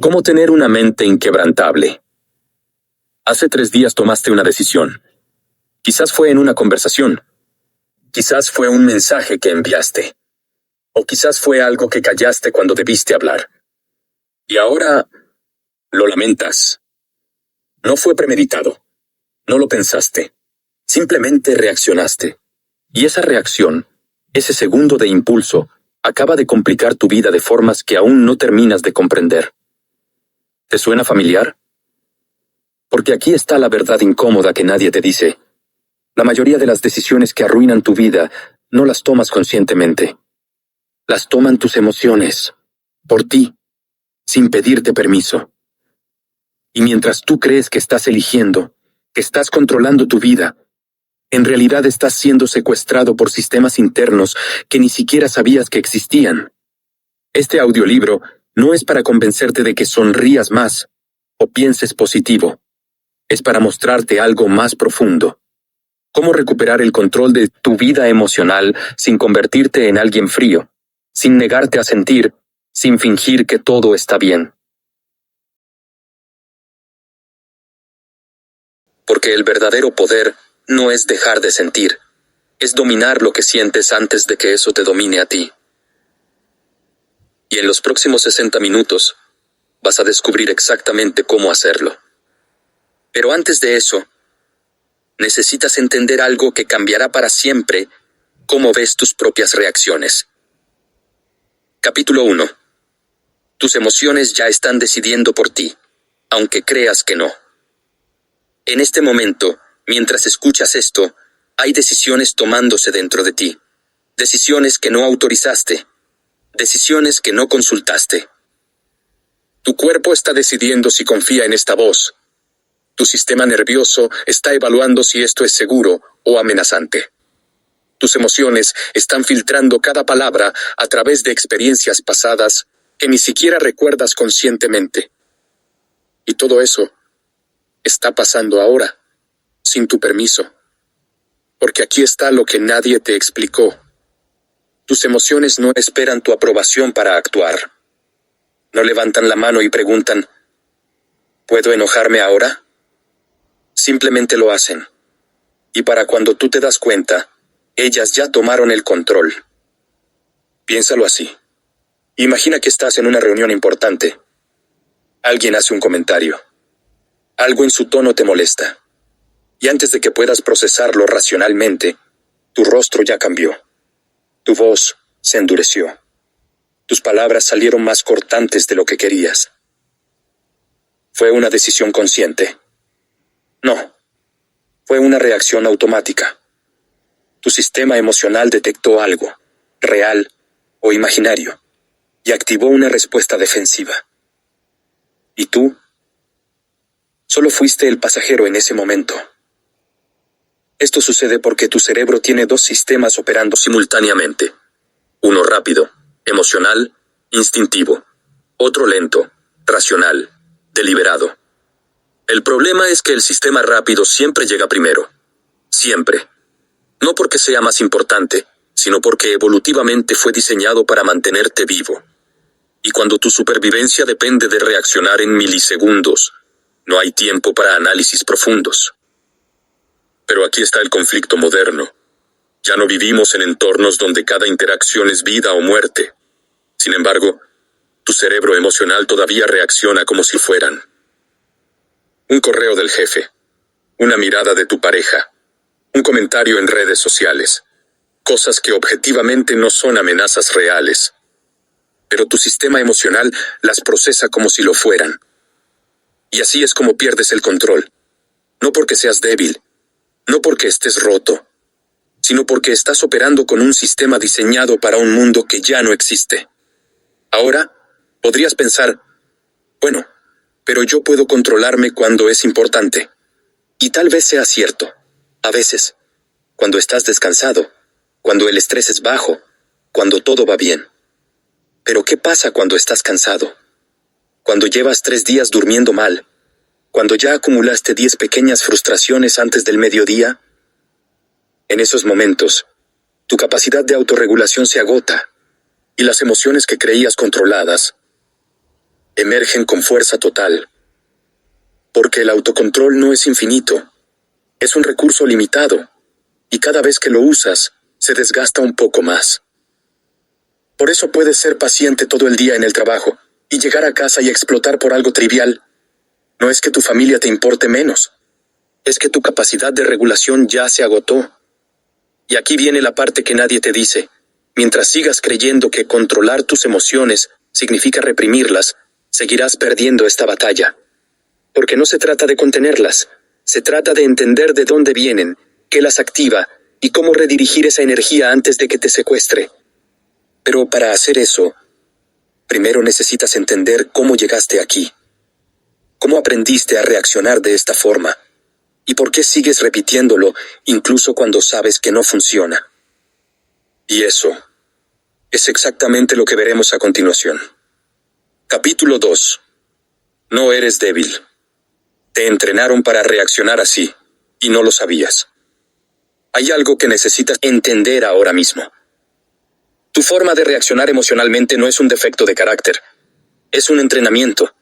¿Cómo tener una mente inquebrantable? Hace 3 días tomaste una decisión. Quizás fue en una conversación. Quizás fue un mensaje que enviaste. O quizás fue algo que callaste cuando debiste hablar. Y ahora lo lamentas. No fue premeditado. No lo pensaste. Simplemente reaccionaste. Y esa reacción, ese segundo de impulso, acaba de complicar tu vida de formas que aún no terminas de comprender. ¿Te suena familiar? Porque aquí está la verdad incómoda que nadie te dice. La mayoría de las decisiones que arruinan tu vida no las tomas conscientemente. Las toman tus emociones, por ti, sin pedirte permiso. Y mientras tú crees que estás eligiendo, que estás controlando tu vida, en realidad estás siendo secuestrado por sistemas internos que ni siquiera sabías que existían. Este audiolibro no es para convencerte de que sonrías más o pienses positivo. Es para mostrarte algo más profundo. Cómo recuperar el control de tu vida emocional sin convertirte en alguien frío, sin negarte a sentir, sin fingir que todo está bien. Porque el verdadero poder no es dejar de sentir, es dominar lo que sientes antes de que eso te domine a ti. Y en los próximos 60 minutos, vas a descubrir exactamente cómo hacerlo. Pero antes de eso, necesitas entender algo que cambiará para siempre cómo ves tus propias reacciones. Capítulo 1. Tus emociones ya están decidiendo por ti, aunque creas que no. En este momento, mientras escuchas esto, hay decisiones tomándose dentro de ti. Decisiones que no autorizaste. Decisiones que no consultaste. Tu cuerpo está decidiendo si confía en esta voz. Tu sistema nervioso está evaluando si esto es seguro o amenazante. Tus emociones están filtrando cada palabra a través de experiencias pasadas que ni siquiera recuerdas conscientemente. Y todo eso está pasando ahora, sin tu permiso. Porque aquí está lo que nadie te explicó. Tus emociones no esperan tu aprobación para actuar. No levantan la mano y preguntan, ¿puedo enojarme ahora? Simplemente lo hacen. Y para cuando tú te das cuenta, ellas ya tomaron el control. Piénsalo así. Imagina que estás en una reunión importante. Alguien hace un comentario. Algo en su tono te molesta. Y antes de que puedas procesarlo racionalmente, tu rostro ya cambió. Tu voz se endureció. Tus palabras salieron más cortantes de lo que querías. ¿Fue una decisión consciente? No. Fue una reacción automática. Tu sistema emocional detectó algo, real o imaginario, y activó una respuesta defensiva. ¿Y tú? Solo fuiste el pasajero en ese momento. Esto sucede porque tu cerebro tiene 2 sistemas operando simultáneamente. Uno rápido, emocional, instintivo. Otro lento, racional, deliberado. El problema es que el sistema rápido siempre llega primero. Siempre. No porque sea más importante, sino porque evolutivamente fue diseñado para mantenerte vivo. Y cuando tu supervivencia depende de reaccionar en milisegundos, no hay tiempo para análisis profundos. Pero aquí está el conflicto moderno. Ya no vivimos en entornos donde cada interacción es vida o muerte. Sin embargo, tu cerebro emocional todavía reacciona como si fueran. Un correo del jefe, una mirada de tu pareja, un comentario en redes sociales, cosas que objetivamente no son amenazas reales. Pero tu sistema emocional las procesa como si lo fueran. Y así es como pierdes el control. No porque seas débil, no porque estés roto, sino porque estás operando con un sistema diseñado para un mundo que ya no existe. Ahora, podrías pensar, bueno, pero yo puedo controlarme cuando es importante. Y tal vez sea cierto. A veces, cuando estás descansado, cuando el estrés es bajo, cuando todo va bien. Pero ¿qué pasa cuando estás cansado? Cuando llevas 3 días durmiendo mal, cuando ya acumulaste 10 pequeñas frustraciones antes del mediodía. En esos momentos, tu capacidad de autorregulación se agota, y las emociones que creías controladas emergen con fuerza total. Porque el autocontrol no es infinito, es un recurso limitado, y cada vez que lo usas, se desgasta un poco más. Por eso puedes ser paciente todo el día en el trabajo, y llegar a casa y explotar por algo trivial. No es que tu familia te importe menos, es que tu capacidad de regulación ya se agotó. Y aquí viene la parte que nadie te dice. Mientras sigas creyendo que controlar tus emociones significa reprimirlas, seguirás perdiendo esta batalla. Porque no se trata de contenerlas, se trata de entender de dónde vienen, qué las activa y cómo redirigir esa energía antes de que te secuestre. Pero para hacer eso, primero necesitas entender cómo llegaste aquí, cómo aprendiste a reaccionar de esta forma, y por qué sigues repitiéndolo incluso cuando sabes que no funciona. Y eso es exactamente lo que veremos a continuación. Capítulo 2. No eres débil. Te entrenaron para reaccionar así, y no lo sabías. Hay algo que necesitas entender ahora mismo. Tu forma de reaccionar emocionalmente no es un defecto de carácter, es un entrenamiento.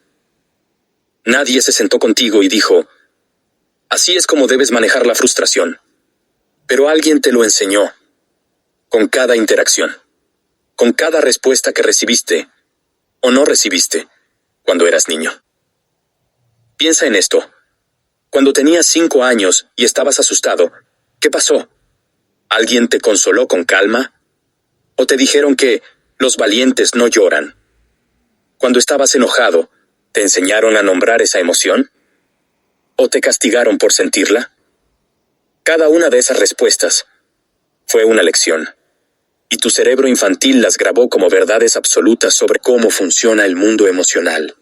Nadie se sentó contigo y dijo, así es como debes manejar la frustración. Pero alguien te lo enseñó, con cada interacción, con cada respuesta que recibiste o no recibiste cuando eras niño. Piensa en esto. Cuando tenías 5 años y estabas asustado, ¿qué pasó? ¿Alguien te consoló con calma? ¿O te dijeron que los valientes no lloran? Cuando estabas enojado, ¿te enseñaron a nombrar esa emoción? ¿O te castigaron por sentirla? Cada una de esas respuestas fue una lección, y tu cerebro infantil las grabó como verdades absolutas sobre cómo funciona el mundo emocional.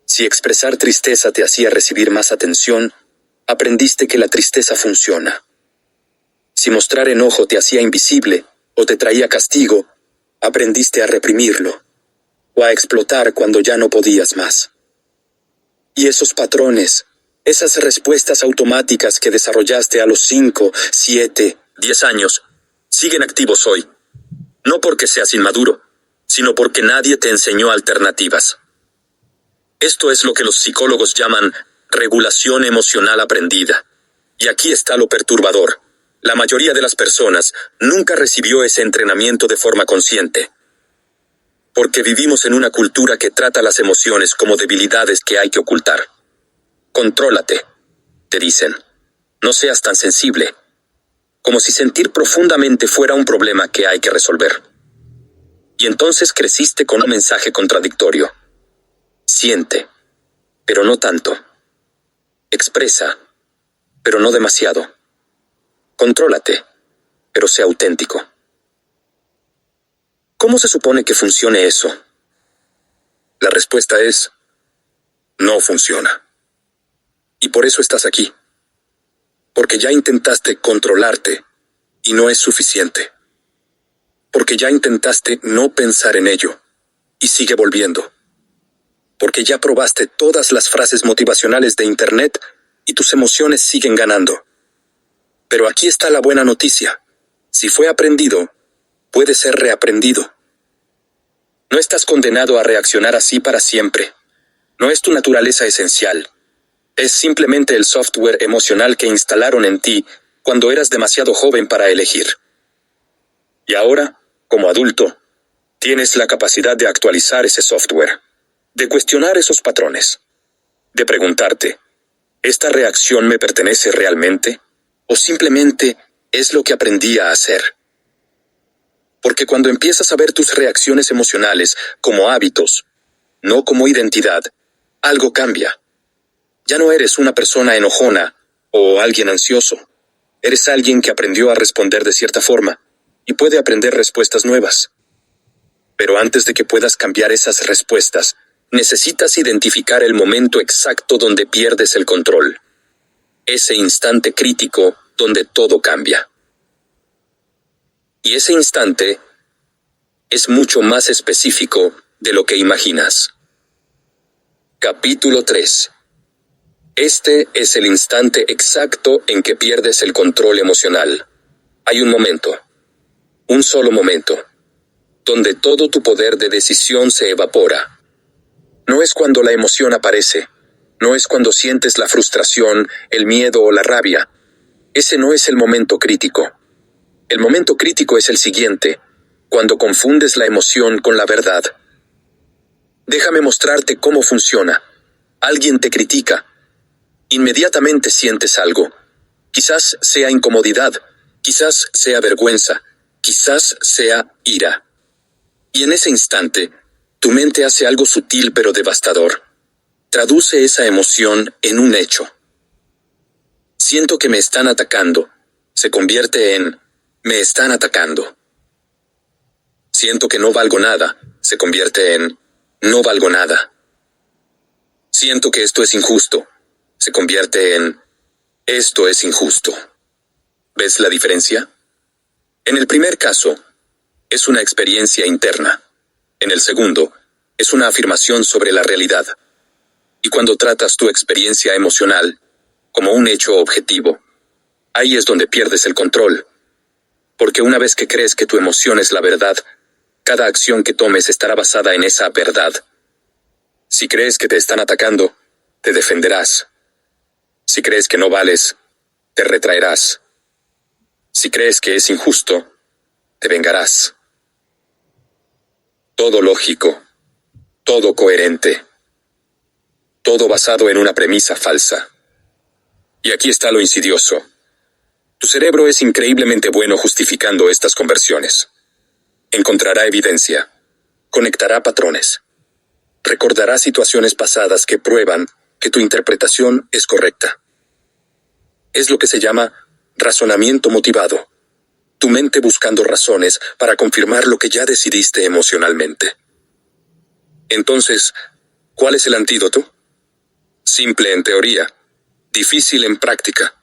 Si expresar tristeza te hacía recibir más atención, aprendiste que la tristeza funciona. Si mostrar enojo te hacía invisible o te traía castigo, aprendiste a reprimirlo o a explotar cuando ya no podías más. Y esos patrones, esas respuestas automáticas que desarrollaste a los 5, 7, 10 años, siguen activos hoy. No porque seas inmaduro, sino porque nadie te enseñó alternativas. Esto es lo que los psicólogos llaman regulación emocional aprendida. Y aquí está lo perturbador. La mayoría de las personas nunca recibió ese entrenamiento de forma consciente. Porque vivimos en una cultura que trata las emociones como debilidades que hay que ocultar. Contrólate, te dicen. No seas tan sensible. Como si sentir profundamente fuera un problema que hay que resolver. Y entonces creciste con un mensaje contradictorio. Siente, pero no tanto. Expresa, pero no demasiado. Contrólate, pero sea auténtico. ¿Cómo se supone que funcione eso? La respuesta es, no funciona. Y por eso estás aquí. Porque ya intentaste controlarte, y no es suficiente. Porque ya intentaste no pensar en ello, y sigue volviendo. Porque ya probaste todas las frases motivacionales de Internet y tus emociones siguen ganando. Pero aquí está la buena noticia. Si fue aprendido, puede ser reaprendido. No estás condenado a reaccionar así para siempre. No es tu naturaleza esencial. Es simplemente el software emocional que instalaron en ti cuando eras demasiado joven para elegir. Y ahora, como adulto, tienes la capacidad de actualizar ese software. De cuestionar esos patrones, de preguntarte, ¿esta reacción me pertenece realmente? ¿O simplemente es lo que aprendí a hacer? Porque cuando empiezas a ver tus reacciones emocionales como hábitos, no como identidad, algo cambia. Ya no eres una persona enojona o alguien ansioso. Eres alguien que aprendió a responder de cierta forma y puede aprender respuestas nuevas. Pero antes de que puedas cambiar esas respuestas, necesitas identificar el momento exacto donde pierdes el control. Ese instante crítico donde todo cambia. Y ese instante es mucho más específico de lo que imaginas. Capítulo 3. Este es el instante exacto en que pierdes el control emocional. Hay un momento, un solo momento, donde todo tu poder de decisión se evapora. No es cuando la emoción aparece. No es cuando sientes la frustración, el miedo o la rabia. Ese no es el momento crítico. El momento crítico es el siguiente, cuando confundes la emoción con la verdad. Déjame mostrarte cómo funciona. Alguien te critica. Inmediatamente sientes algo. Quizás sea incomodidad, quizás sea vergüenza, quizás sea ira. Y en ese instante, tu mente hace algo sutil pero devastador. Traduce esa emoción en un hecho. Siento que me están atacando. Se convierte en me están atacando. Siento que no valgo nada. Se convierte en no valgo nada. Siento que esto es injusto. Se convierte en esto es injusto. ¿Ves la diferencia? En el primer caso, es una experiencia interna. En el segundo, es una afirmación sobre la realidad. Y cuando tratas tu experiencia emocional como un hecho objetivo, ahí es donde pierdes el control. Porque una vez que crees que tu emoción es la verdad, cada acción que tomes estará basada en esa verdad. Si crees que te están atacando, te defenderás. Si crees que no vales, te retraerás. Si crees que es injusto, te vengarás. Todo lógico, todo coherente, todo basado en una premisa falsa. Y aquí está lo insidioso. Tu cerebro es increíblemente bueno justificando estas conversiones. Encontrará evidencia, conectará patrones, recordará situaciones pasadas que prueban que tu interpretación es correcta. Es lo que se llama razonamiento motivado. Tu mente buscando razones para confirmar lo que ya decidiste emocionalmente. Entonces, ¿cuál es el antídoto? Simple en teoría, difícil en práctica.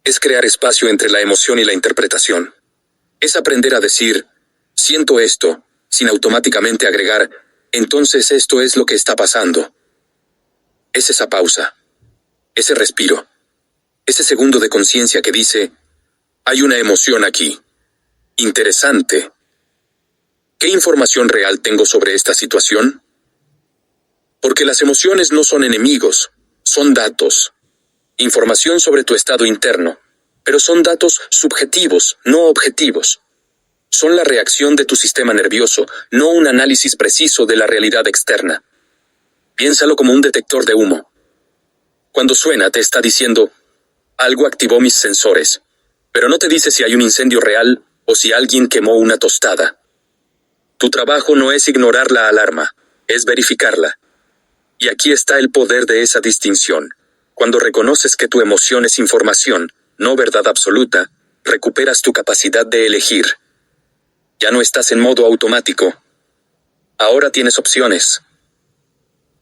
Es crear espacio entre la emoción y la interpretación. Es aprender a decir, siento esto, sin automáticamente agregar, entonces esto es lo que está pasando. Es esa pausa, ese respiro, ese segundo de conciencia que dice, hay una emoción aquí. Interesante. ¿Qué información real tengo sobre esta situación? Porque las emociones no son enemigos, son datos. Información sobre tu estado interno, pero son datos subjetivos, no objetivos. Son la reacción de tu sistema nervioso, no un análisis preciso de la realidad externa. Piénsalo como un detector de humo. Cuando suena te está diciendo, algo activó mis sensores, pero no te dice si hay un incendio real o si alguien quemó una tostada. Tu trabajo no es ignorar la alarma, es verificarla. Y aquí está el poder de esa distinción. Cuando reconoces que tu emoción es información, no verdad absoluta, recuperas tu capacidad de elegir. Ya no estás en modo automático. Ahora tienes opciones.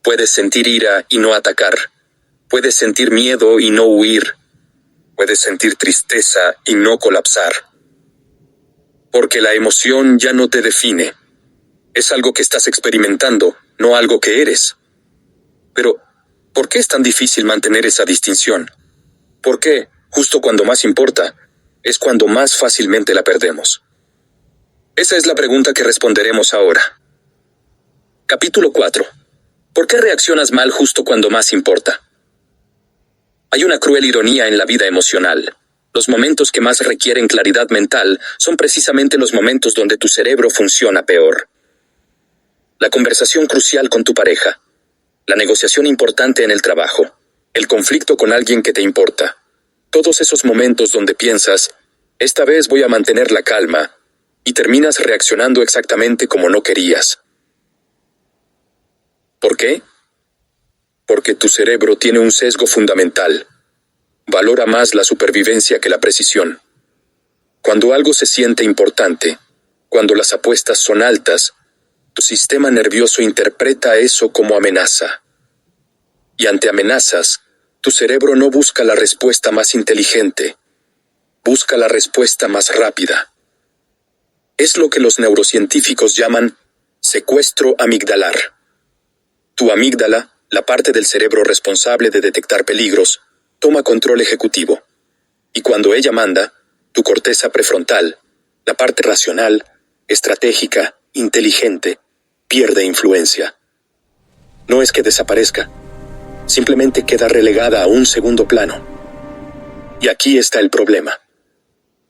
Puedes sentir ira y no atacar. Puedes sentir miedo y no huir. Puedes sentir tristeza y no colapsar. Porque la emoción ya no te define. Es algo que estás experimentando, no algo que eres. Pero, ¿por qué es tan difícil mantener esa distinción? ¿Por qué, justo cuando más importa, es cuando más fácilmente la perdemos? Esa es la pregunta que responderemos ahora. Capítulo 4. ¿Por qué reaccionas mal justo cuando más importa? Hay una cruel ironía en la vida emocional. Los momentos que más requieren claridad mental son precisamente los momentos donde tu cerebro funciona peor. La conversación crucial con tu pareja. La negociación importante en el trabajo. El conflicto con alguien que te importa. Todos esos momentos donde piensas, esta vez voy a mantener la calma, y terminas reaccionando exactamente como no querías. ¿Por qué? Porque tu cerebro tiene un sesgo fundamental. Valora más la supervivencia que la precisión. Cuando algo se siente importante, cuando las apuestas son altas, tu sistema nervioso interpreta eso como amenaza. Y ante amenazas, tu cerebro no busca la respuesta más inteligente, busca la respuesta más rápida. Es lo que los neurocientíficos llaman secuestro amigdalar. Tu amígdala, la parte del cerebro responsable de detectar peligros, toma control ejecutivo. Y cuando ella manda, tu corteza prefrontal, la parte racional, estratégica, inteligente, pierde influencia. No es que desaparezca, simplemente queda relegada a un segundo plano. Y aquí está el problema.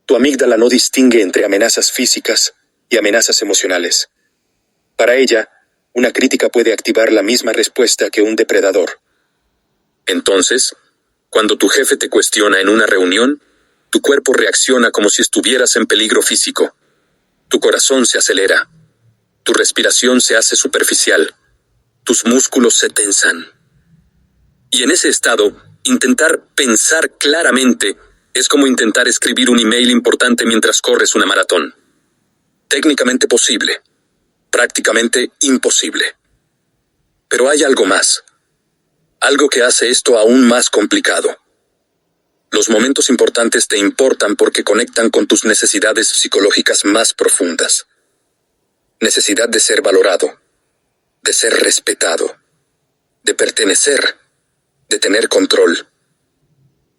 Tu amígdala no distingue entre amenazas físicas y amenazas emocionales. Para ella, una crítica puede activar la misma respuesta que un depredador. Entonces, cuando tu jefe te cuestiona en una reunión, tu cuerpo reacciona como si estuvieras en peligro físico. Tu corazón se acelera. Tu respiración se hace superficial. Tus músculos se tensan. Y en ese estado, intentar pensar claramente es como intentar escribir un email importante mientras corres una maratón. Técnicamente posible, prácticamente imposible. Pero hay algo más. Algo que hace esto aún más complicado. Los momentos importantes te importan porque conectan con tus necesidades psicológicas más profundas. Necesidad de ser valorado, de ser respetado, de pertenecer, de tener control.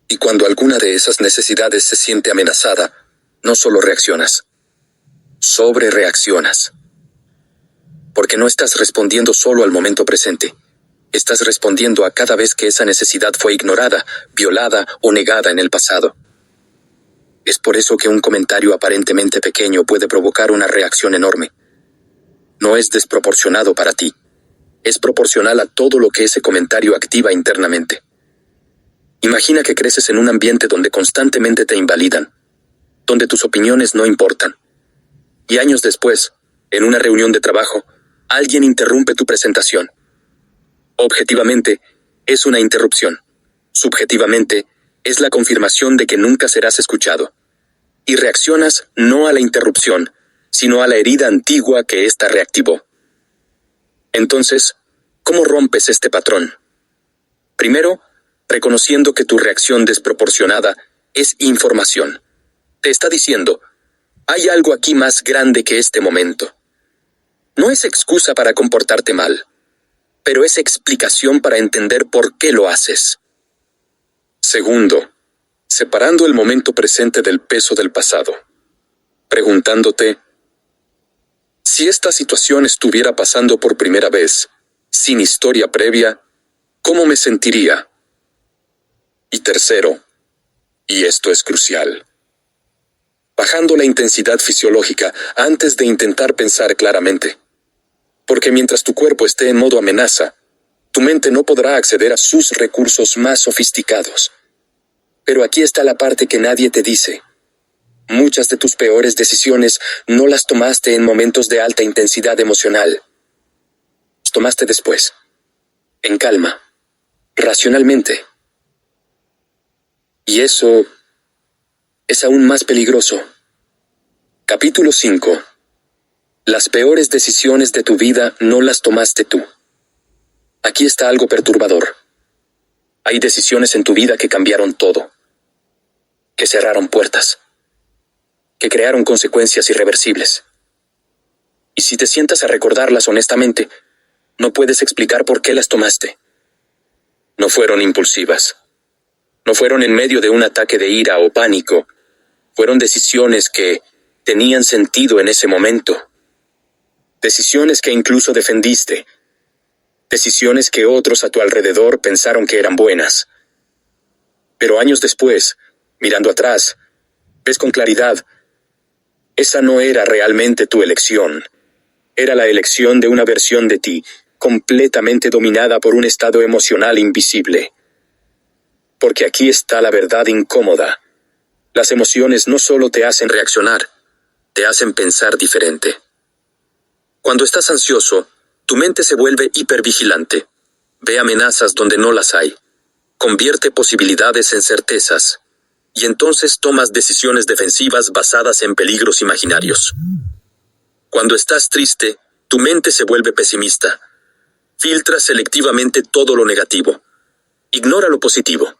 Y cuando alguna de esas necesidades se siente amenazada, no solo reaccionas, sobrereaccionas. Porque no estás respondiendo solo al momento presente. Estás respondiendo a cada vez que esa necesidad fue ignorada, violada o negada en el pasado. Es por eso que un comentario aparentemente pequeño puede provocar una reacción enorme. No es desproporcionado para ti. Es proporcional a todo lo que ese comentario activa internamente. Imagina que creces en un ambiente donde constantemente te invalidan, donde tus opiniones no importan. Y años después, en una reunión de trabajo, alguien interrumpe tu presentación. Objetivamente, es una interrupción. Subjetivamente, es la confirmación de que nunca serás escuchado. Y reaccionas no a la interrupción, sino a la herida antigua que ésta reactivó. Entonces, ¿cómo rompes este patrón? Primero, reconociendo que tu reacción desproporcionada es información. Te está diciendo, hay algo aquí más grande que este momento. No es excusa para comportarte mal, pero es explicación para entender por qué lo haces. Segundo, separando el momento presente del peso del pasado. Preguntándote, si esta situación estuviera pasando por primera vez, sin historia previa, ¿cómo me sentiría? Y tercero, y esto es crucial, bajando la intensidad fisiológica antes de intentar pensar claramente. Porque mientras tu cuerpo esté en modo amenaza, tu mente no podrá acceder a sus recursos más sofisticados. Pero aquí está la parte que nadie te dice. Muchas de tus peores decisiones no las tomaste en momentos de alta intensidad emocional. Las tomaste después, en calma, racionalmente. Y eso es aún más peligroso. Capítulo 5. Las peores decisiones de tu vida no las tomaste tú. Aquí está algo perturbador. Hay decisiones en tu vida que cambiaron todo, que cerraron puertas, que crearon consecuencias irreversibles. Y si te sientas a recordarlas honestamente, no puedes explicar por qué las tomaste. No fueron impulsivas. No fueron en medio de un ataque de ira o pánico. Fueron decisiones que tenían sentido en ese momento. Decisiones que incluso defendiste. Decisiones que otros a tu alrededor pensaron que eran buenas. Pero años después, mirando atrás, ves con claridad, esa no era realmente tu elección. Era la elección de una versión de ti, completamente dominada por un estado emocional invisible. Porque aquí está la verdad incómoda. Las emociones no solo te hacen reaccionar, te hacen pensar diferente. Cuando estás ansioso, tu mente se vuelve hipervigilante. Ve amenazas donde no las hay. Convierte posibilidades en certezas. Y entonces tomas decisiones defensivas basadas en peligros imaginarios. Cuando estás triste, tu mente se vuelve pesimista. Filtra selectivamente todo lo negativo. Ignora lo positivo.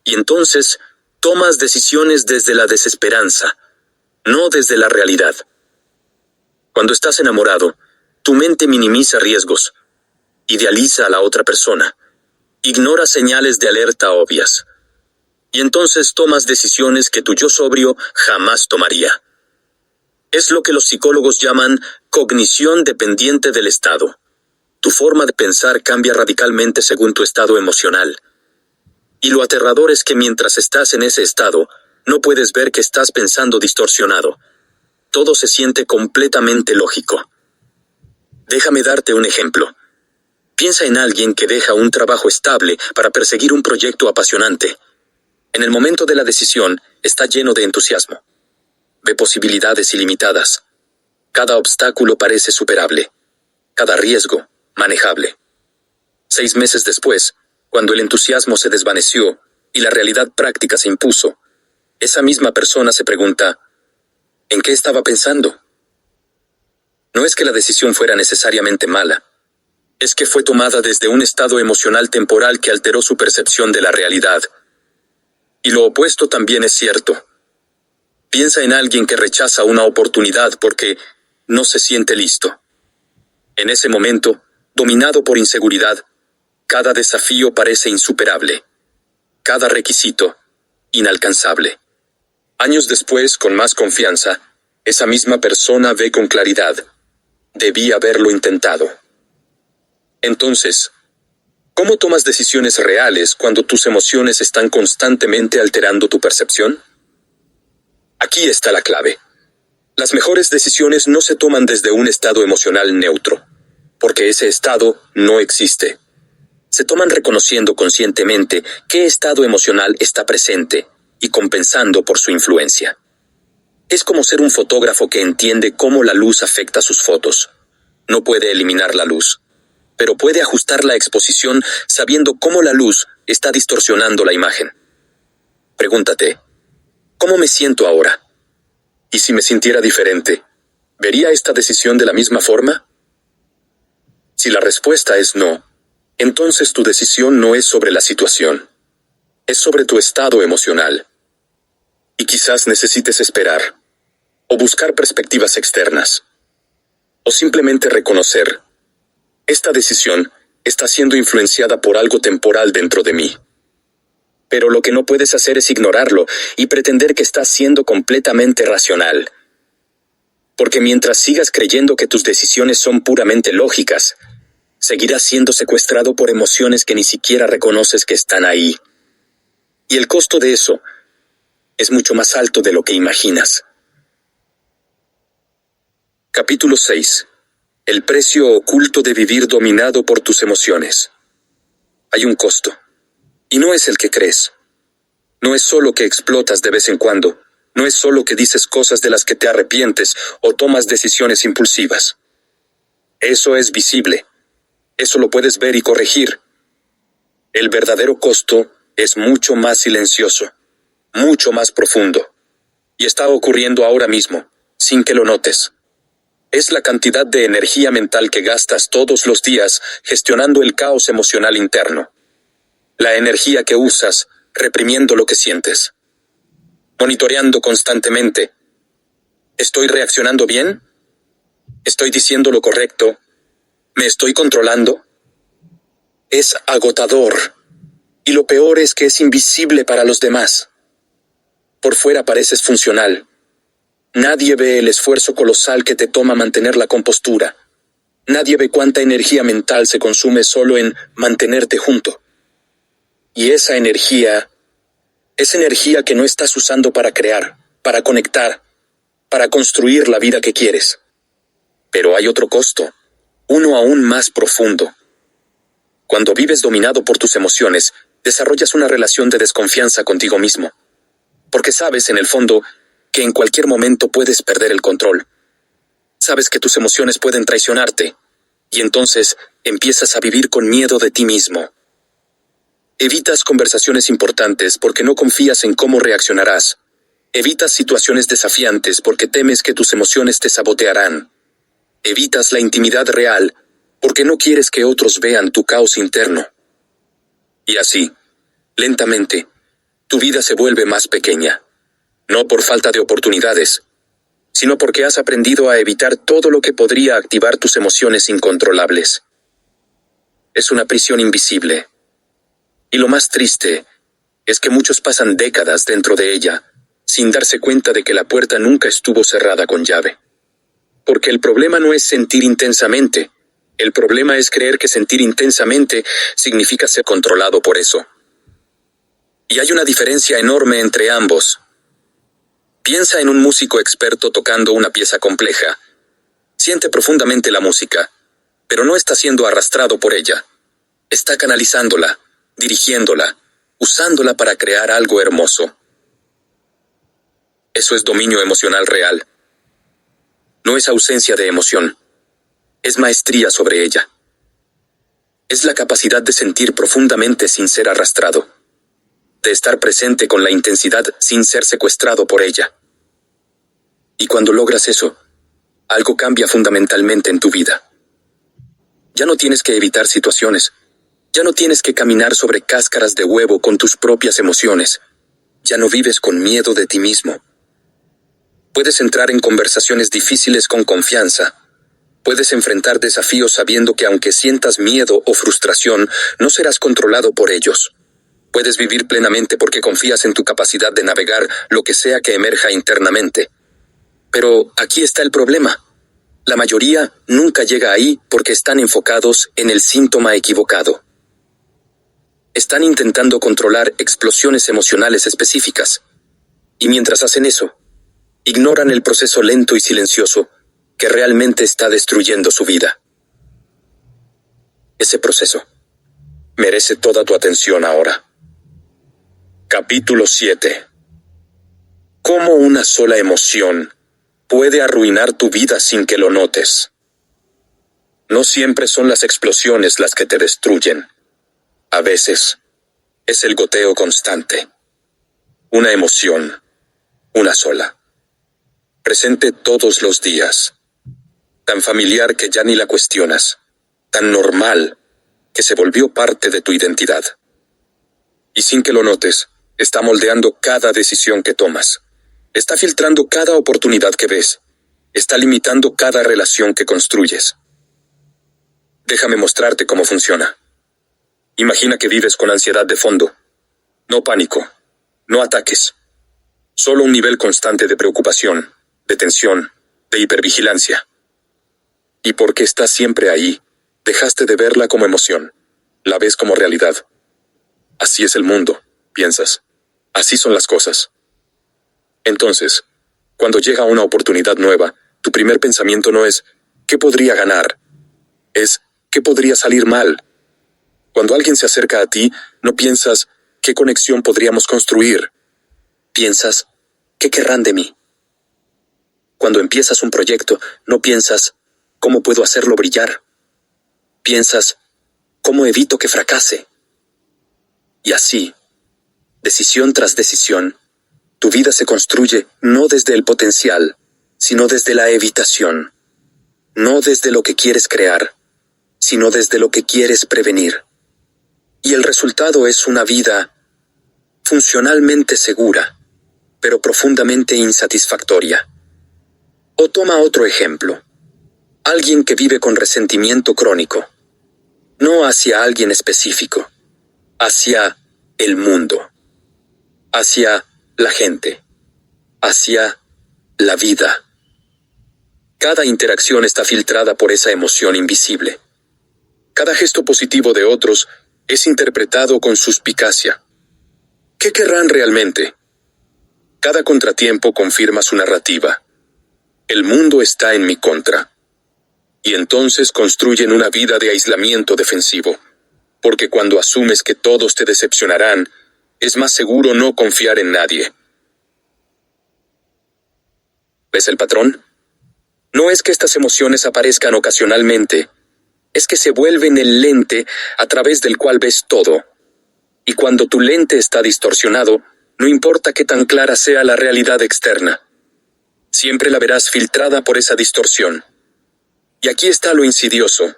Y entonces tomas decisiones desde la desesperanza, no desde la realidad. Cuando estás enamorado, tu mente minimiza riesgos, idealiza a la otra persona, ignora señales de alerta obvias. Y entonces tomas decisiones que tu yo sobrio jamás tomaría. Es lo que los psicólogos llaman cognición dependiente del estado. Tu forma de pensar cambia radicalmente según tu estado emocional. Y lo aterrador es que mientras estás en ese estado, no puedes ver que estás pensando distorsionado. Todo se siente completamente lógico. Déjame darte un ejemplo. Piensa en alguien que deja un trabajo estable para perseguir un proyecto apasionante. En el momento de la decisión, está lleno de entusiasmo. Ve posibilidades ilimitadas. Cada obstáculo parece superable. Cada riesgo, manejable. 6 meses después, cuando el entusiasmo se desvaneció y la realidad práctica se impuso, esa misma persona se pregunta, ¿en qué estaba pensando? No es que la decisión fuera necesariamente mala, es que fue tomada desde un estado emocional temporal que alteró su percepción de la realidad. Y lo opuesto también es cierto. Piensa en alguien que rechaza una oportunidad porque no se siente listo. En ese momento, dominado por inseguridad, cada desafío parece insuperable. Cada requisito, inalcanzable. Años después, con más confianza, esa misma persona ve con claridad. Debí haberlo intentado. Entonces, ¿cómo tomas decisiones reales cuando tus emociones están constantemente alterando tu percepción? Aquí está la clave. Las mejores decisiones no se toman desde un estado emocional neutro, porque ese estado no existe. Se toman reconociendo conscientemente qué estado emocional está presente y compensando por su influencia. Es como ser un fotógrafo que entiende cómo la luz afecta sus fotos. No puede eliminar la luz, pero puede ajustar la exposición sabiendo cómo la luz está distorsionando la imagen. Pregúntate, ¿cómo me siento ahora? ¿Y si me sintiera diferente, vería esta decisión de la misma forma? Si la respuesta es no, entonces tu decisión no es sobre la situación, es sobre tu estado emocional. Y quizás necesites esperar, o buscar perspectivas externas, o simplemente reconocer, esta decisión está siendo influenciada por algo temporal dentro de mí. Pero lo que no puedes hacer es ignorarlo y pretender que estás siendo completamente racional. Porque mientras sigas creyendo que tus decisiones son puramente lógicas, seguirás siendo secuestrado por emociones que ni siquiera reconoces que están ahí. Y el costo de eso es mucho más alto de lo que imaginas. Capítulo 6. El precio oculto de vivir dominado por tus emociones. Hay un costo. Y no es el que crees. No es solo que explotas de vez en cuando. No es solo que dices cosas de las que te arrepientes o tomas decisiones impulsivas. Eso es visible. Eso lo puedes ver y corregir. El verdadero costo es mucho más silencioso, mucho más profundo. Y está ocurriendo ahora mismo, sin que lo notes. Es la cantidad de energía mental que gastas todos los días gestionando el caos emocional interno. La energía que usas reprimiendo lo que sientes. Monitoreando constantemente. ¿Estoy reaccionando bien? ¿Estoy diciendo lo correcto? ¿Me estoy controlando? Es agotador. Y lo peor es que es invisible para los demás. Por fuera pareces funcional. Nadie ve el esfuerzo colosal que te toma mantener la compostura. Nadie ve cuánta energía mental se consume solo en mantenerte junto. Y esa energía es energía que no estás usando para crear, para conectar, para construir la vida que quieres. Pero hay otro costo, uno aún más profundo. Cuando vives dominado por tus emociones, desarrollas una relación de desconfianza contigo mismo. Porque sabes, en el fondo, que en cualquier momento puedes perder el control. Sabes que tus emociones pueden traicionarte, y entonces empiezas a vivir con miedo de ti mismo. Evitas conversaciones importantes porque no confías en cómo reaccionarás. Evitas situaciones desafiantes porque temes que tus emociones te sabotearán. Evitas la intimidad real porque no quieres que otros vean tu caos interno. Y así, lentamente, tu vida se vuelve más pequeña. No por falta de oportunidades, sino porque has aprendido a evitar todo lo que podría activar tus emociones incontrolables. Es una prisión invisible. Y lo más triste es que muchos pasan décadas dentro de ella, sin darse cuenta de que la puerta nunca estuvo cerrada con llave. Porque el problema no es sentir intensamente, El problema es creer que sentir intensamente significa ser controlado por eso. Y hay una diferencia enorme entre ambos. Piensa en un músico experto tocando una pieza compleja. Siente profundamente la música, pero no está siendo arrastrado por ella. Está canalizándola, dirigiéndola, usándola para crear algo hermoso. Eso es dominio emocional real. No es ausencia de emoción. Es maestría sobre ella. Es la capacidad de sentir profundamente sin ser arrastrado. De estar presente con la intensidad sin ser secuestrado por ella. Y cuando logras eso, algo cambia fundamentalmente en tu vida. Ya no tienes que evitar situaciones. Ya no tienes que caminar sobre cáscaras de huevo con tus propias emociones. Ya no vives con miedo de ti mismo. Puedes entrar en conversaciones difíciles con confianza. Puedes enfrentar desafíos sabiendo que aunque sientas miedo o frustración, no serás controlado por ellos. Puedes vivir plenamente porque confías en tu capacidad de navegar lo que sea que emerja internamente. Pero aquí está el problema. La mayoría nunca llega ahí porque están enfocados en el síntoma equivocado. Están intentando controlar explosiones emocionales específicas. Y mientras hacen eso, ignoran el proceso lento y silencioso que realmente está destruyendo su vida. Ese proceso merece toda tu atención ahora. Capítulo 7. ¿Cómo una sola emoción puede arruinar tu vida sin que lo notes? No siempre son las explosiones las que te destruyen. A veces, es el goteo constante. Una emoción, una sola. Presente todos los días. Tan familiar que ya ni la cuestionas. Tan normal que se volvió parte de tu identidad. Y sin que lo notes, está moldeando cada decisión que tomas. Está filtrando cada oportunidad que ves. Está limitando cada relación que construyes. Déjame mostrarte cómo funciona. Imagina que vives con ansiedad de fondo. No pánico, no ataques. Solo un nivel constante de preocupación, de tensión, de hipervigilancia. Y porque estás siempre ahí, dejaste de verla como emoción. La ves como realidad. Así es el mundo, piensas. Así son las cosas. Entonces, cuando llega una oportunidad nueva, tu primer pensamiento no es ¿qué podría ganar? Es ¿qué podría salir mal? Cuando alguien se acerca a ti, no piensas ¿qué conexión podríamos construir? Piensas ¿qué querrán de mí? Cuando empiezas un proyecto, no piensas ¿cómo puedo hacerlo brillar? Piensas ¿cómo evito que fracase? Y así, decisión tras decisión, tu vida se construye no desde el potencial, sino desde la evitación. No desde lo que quieres crear, sino desde lo que quieres prevenir. Y el resultado es una vida funcionalmente segura, pero profundamente insatisfactoria. O toma otro ejemplo. Alguien que vive con resentimiento crónico. No hacia alguien específico, hacia el mundo. Hacia la gente, hacia la vida. Cada interacción está filtrada por esa emoción invisible. Cada gesto positivo de otros es interpretado con suspicacia. ¿Qué querrán realmente? Cada contratiempo confirma su narrativa. El mundo está en mi contra. Y entonces construyen una vida de aislamiento defensivo. Porque cuando asumes que todos te decepcionarán, es más seguro no confiar en nadie. ¿Ves el patrón? No es que estas emociones aparezcan ocasionalmente, es que se vuelven el lente a través del cual ves todo. Y cuando tu lente está distorsionado, no importa qué tan clara sea la realidad externa. Siempre la verás filtrada por esa distorsión. Y aquí está lo insidioso.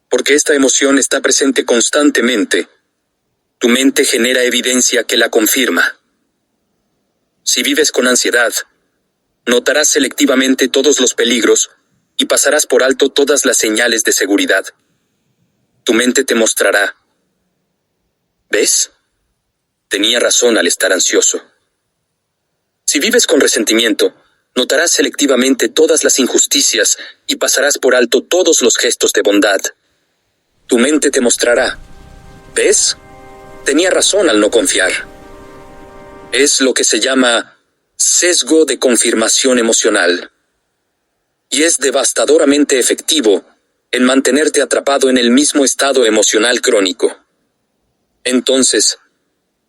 Porque esta emoción está presente constantemente. Tu mente genera evidencia que la confirma. Si vives con ansiedad, notarás selectivamente todos los peligros y pasarás por alto todas las señales de seguridad. Tu mente te mostrará. ¿Ves? Tenía razón al estar ansioso. Si vives con resentimiento, Notarás selectivamente todas las injusticias y pasarás por alto todos los gestos de bondad. Tu mente te mostrará: ¿ves? Tenía razón al no confiar. Es lo que se llama sesgo de confirmación emocional. Y es devastadoramente efectivo en mantenerte atrapado en el mismo estado emocional crónico. Entonces,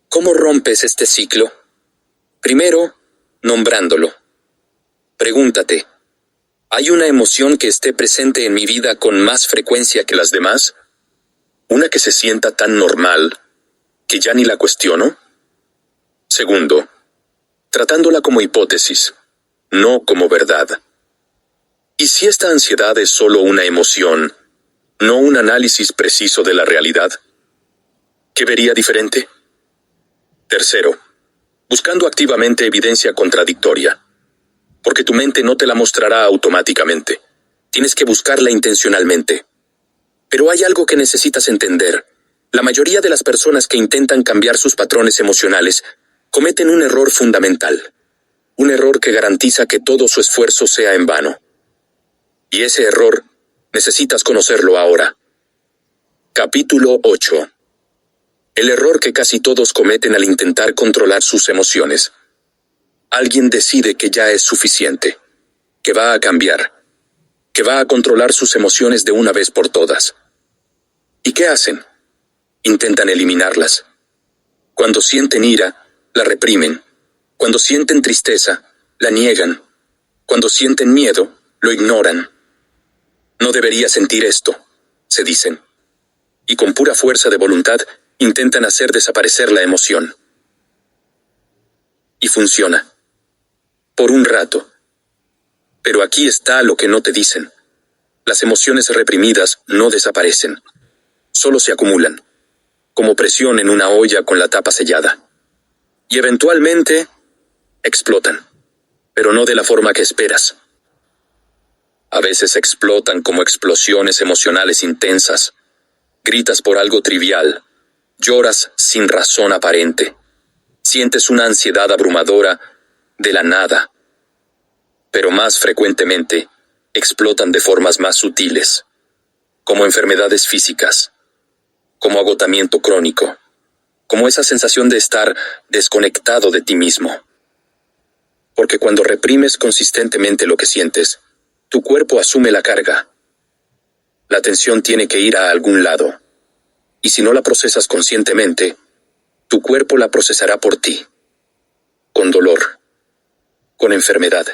¿cómo rompes este ciclo? Primero, nombrándolo. Pregúntate: ¿hay una emoción que esté presente en mi vida con más frecuencia que las demás? ¿Una que se sienta tan normal que ya ni la cuestiono? Segundo, tratándola como hipótesis, no como verdad. ¿Y si esta ansiedad es solo una emoción, no un análisis preciso de la realidad? ¿Qué vería diferente? Tercero, buscando activamente evidencia contradictoria. Porque tu mente no te la mostrará automáticamente. Tienes que buscarla intencionalmente. Pero hay algo que necesitas entender. La mayoría de las personas que intentan cambiar sus patrones emocionales cometen un error fundamental. Un error que garantiza que todo su esfuerzo sea en vano. Y ese error, necesitas conocerlo ahora. Capítulo 8. El error que casi todos cometen al intentar controlar sus emociones. Alguien decide que ya es suficiente, que va a cambiar, que va a controlar sus emociones de una vez por todas. ¿Y qué hacen? Intentan eliminarlas. Cuando sienten ira, la reprimen. Cuando sienten tristeza, la niegan. Cuando sienten miedo, lo ignoran. No debería sentir esto, se dicen. Y con pura fuerza de voluntad, intentan hacer desaparecer la emoción. Y funciona. Por un rato. Pero aquí está lo que no te dicen. Las emociones reprimidas no desaparecen. Solo se acumulan, como presión en una olla con la tapa sellada. Y eventualmente, explotan. Pero no de la forma que esperas. A veces explotan como explosiones emocionales intensas. Gritas por algo trivial. Lloras sin razón aparente. Sientes una ansiedad abrumadora de la nada. Pero más frecuentemente, explotan de formas más sutiles, como enfermedades físicas, como agotamiento crónico, como esa sensación de estar desconectado de ti mismo. Porque cuando reprimes consistentemente lo que sientes, tu cuerpo asume la carga. La atención tiene que ir a algún lado, y si no la procesas conscientemente, tu cuerpo la procesará por ti, con dolor, con enfermedad,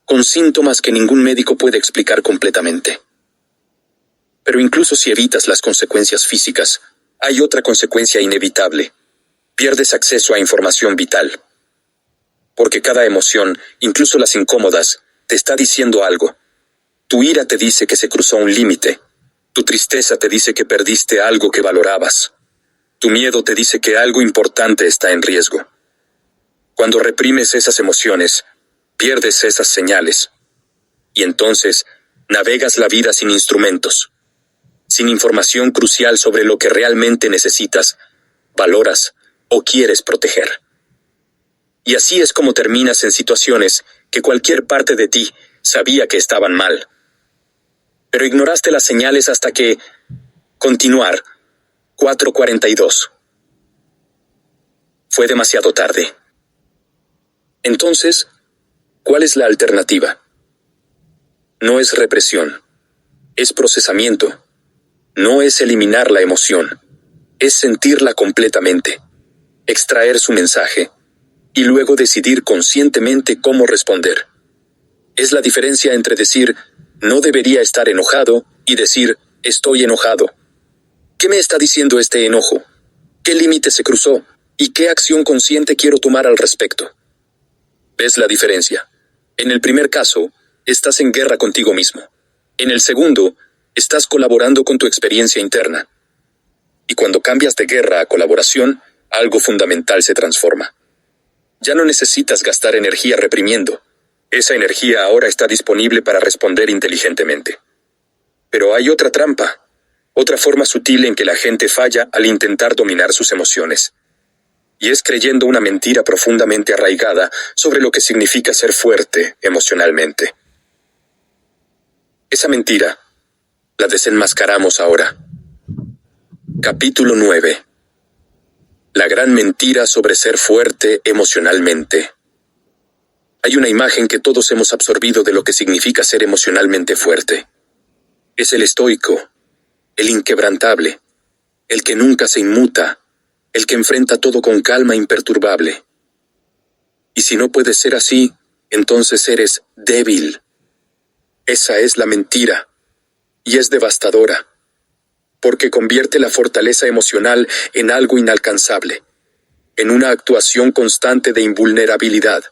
con síntomas que ningún médico puede explicar completamente. Pero incluso si evitas las consecuencias físicas, hay otra consecuencia inevitable. Pierdes acceso a información vital. Porque cada emoción, incluso las incómodas, te está diciendo algo. Tu ira te dice que se cruzó un límite. Tu tristeza te dice que perdiste algo que valorabas. Tu miedo te dice que algo importante está en riesgo. Cuando reprimes esas emociones, pierdes esas señales. Y entonces, navegas la vida sin instrumentos, sin información crucial sobre lo que realmente necesitas, valoras o quieres proteger. Y así es como terminas en situaciones que cualquier parte de ti sabía que estaban mal. Pero ignoraste las señales hasta que... Continuar. 4:42. Fue demasiado tarde. Entonces, ¿cuál es la alternativa? No es represión, es procesamiento. No es eliminar la emoción, es sentirla completamente, extraer su mensaje, y luego decidir conscientemente cómo responder. Es la diferencia entre decir, no debería estar enojado, y decir, estoy enojado. ¿Qué me está diciendo este enojo? ¿Qué límite se cruzó? ¿Y qué acción consciente quiero tomar al respecto? ¿Ves la diferencia? En el primer caso, estás en guerra contigo mismo. En el segundo, estás colaborando con tu experiencia interna. Y cuando cambias de guerra a colaboración, algo fundamental se transforma. Ya no necesitas gastar energía reprimiendo. Esa energía ahora está disponible para responder inteligentemente. Pero hay otra trampa, otra forma sutil en que la gente falla al intentar dominar sus emociones. Y es creyendo una mentira profundamente arraigada sobre lo que significa ser fuerte emocionalmente. Esa mentira la desenmascaramos ahora. Capítulo 9. La gran mentira sobre ser fuerte emocionalmente. Hay una imagen que todos hemos absorbido de lo que significa ser emocionalmente fuerte. Es el estoico, el inquebrantable, el que nunca se inmuta, el que enfrenta todo con calma imperturbable. Y si no puedes ser así, entonces eres débil. Esa es la mentira, y es devastadora, porque convierte la fortaleza emocional en algo inalcanzable, en una actuación constante de invulnerabilidad,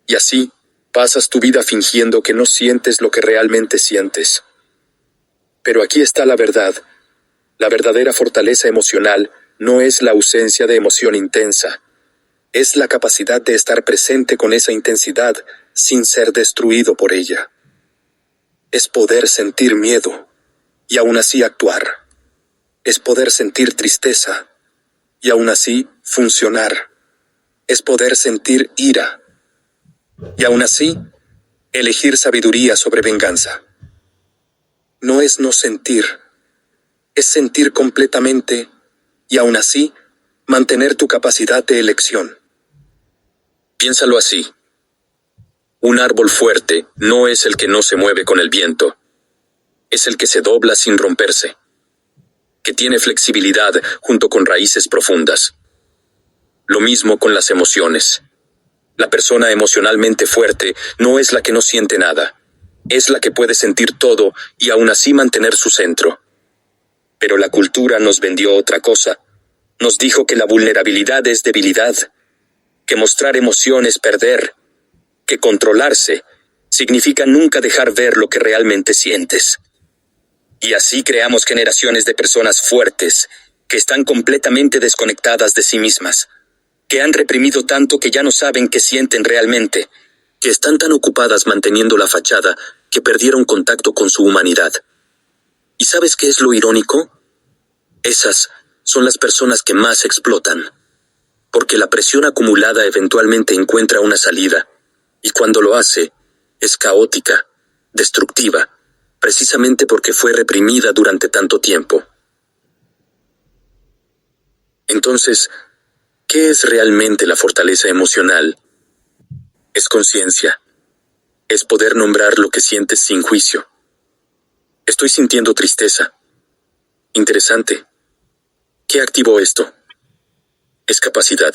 y así pasas tu vida fingiendo que no sientes lo que realmente sientes. Pero aquí está la verdad. La verdadera fortaleza emocional no es la ausencia de emoción intensa, es la capacidad de estar presente con esa intensidad sin ser destruido por ella. Es poder sentir miedo y aún así actuar. Es poder sentir tristeza y aún así funcionar. Es poder sentir ira y aún así elegir sabiduría sobre venganza. No es no sentir, es sentir completamente y aún así mantener tu capacidad de elección. Piénsalo así. Un árbol fuerte no es el que no se mueve con el viento, es el que se dobla sin romperse, que tiene flexibilidad junto con raíces profundas. Lo mismo con las emociones. La persona emocionalmente fuerte no es la que no siente nada, es la que puede sentir todo y aún así mantener su centro. Pero la cultura nos vendió otra cosa. Nos dijo que la vulnerabilidad es debilidad, que mostrar emoción es perder, que controlarse significa nunca dejar ver lo que realmente sientes. Y así creamos generaciones de personas fuertes, que están completamente desconectadas de sí mismas, que han reprimido tanto que ya no saben qué sienten realmente, que están tan ocupadas manteniendo la fachada que perdieron contacto con su humanidad. ¿Y sabes qué es lo irónico? Esas son las personas que más explotan, porque la presión acumulada eventualmente encuentra una salida, y cuando lo hace, es caótica, destructiva, precisamente porque fue reprimida durante tanto tiempo. Entonces, ¿qué es realmente la fortaleza emocional? Es conciencia. Es poder nombrar lo que sientes sin juicio. Estoy sintiendo tristeza. Interesante. ¿Qué activó esto? Es capacidad.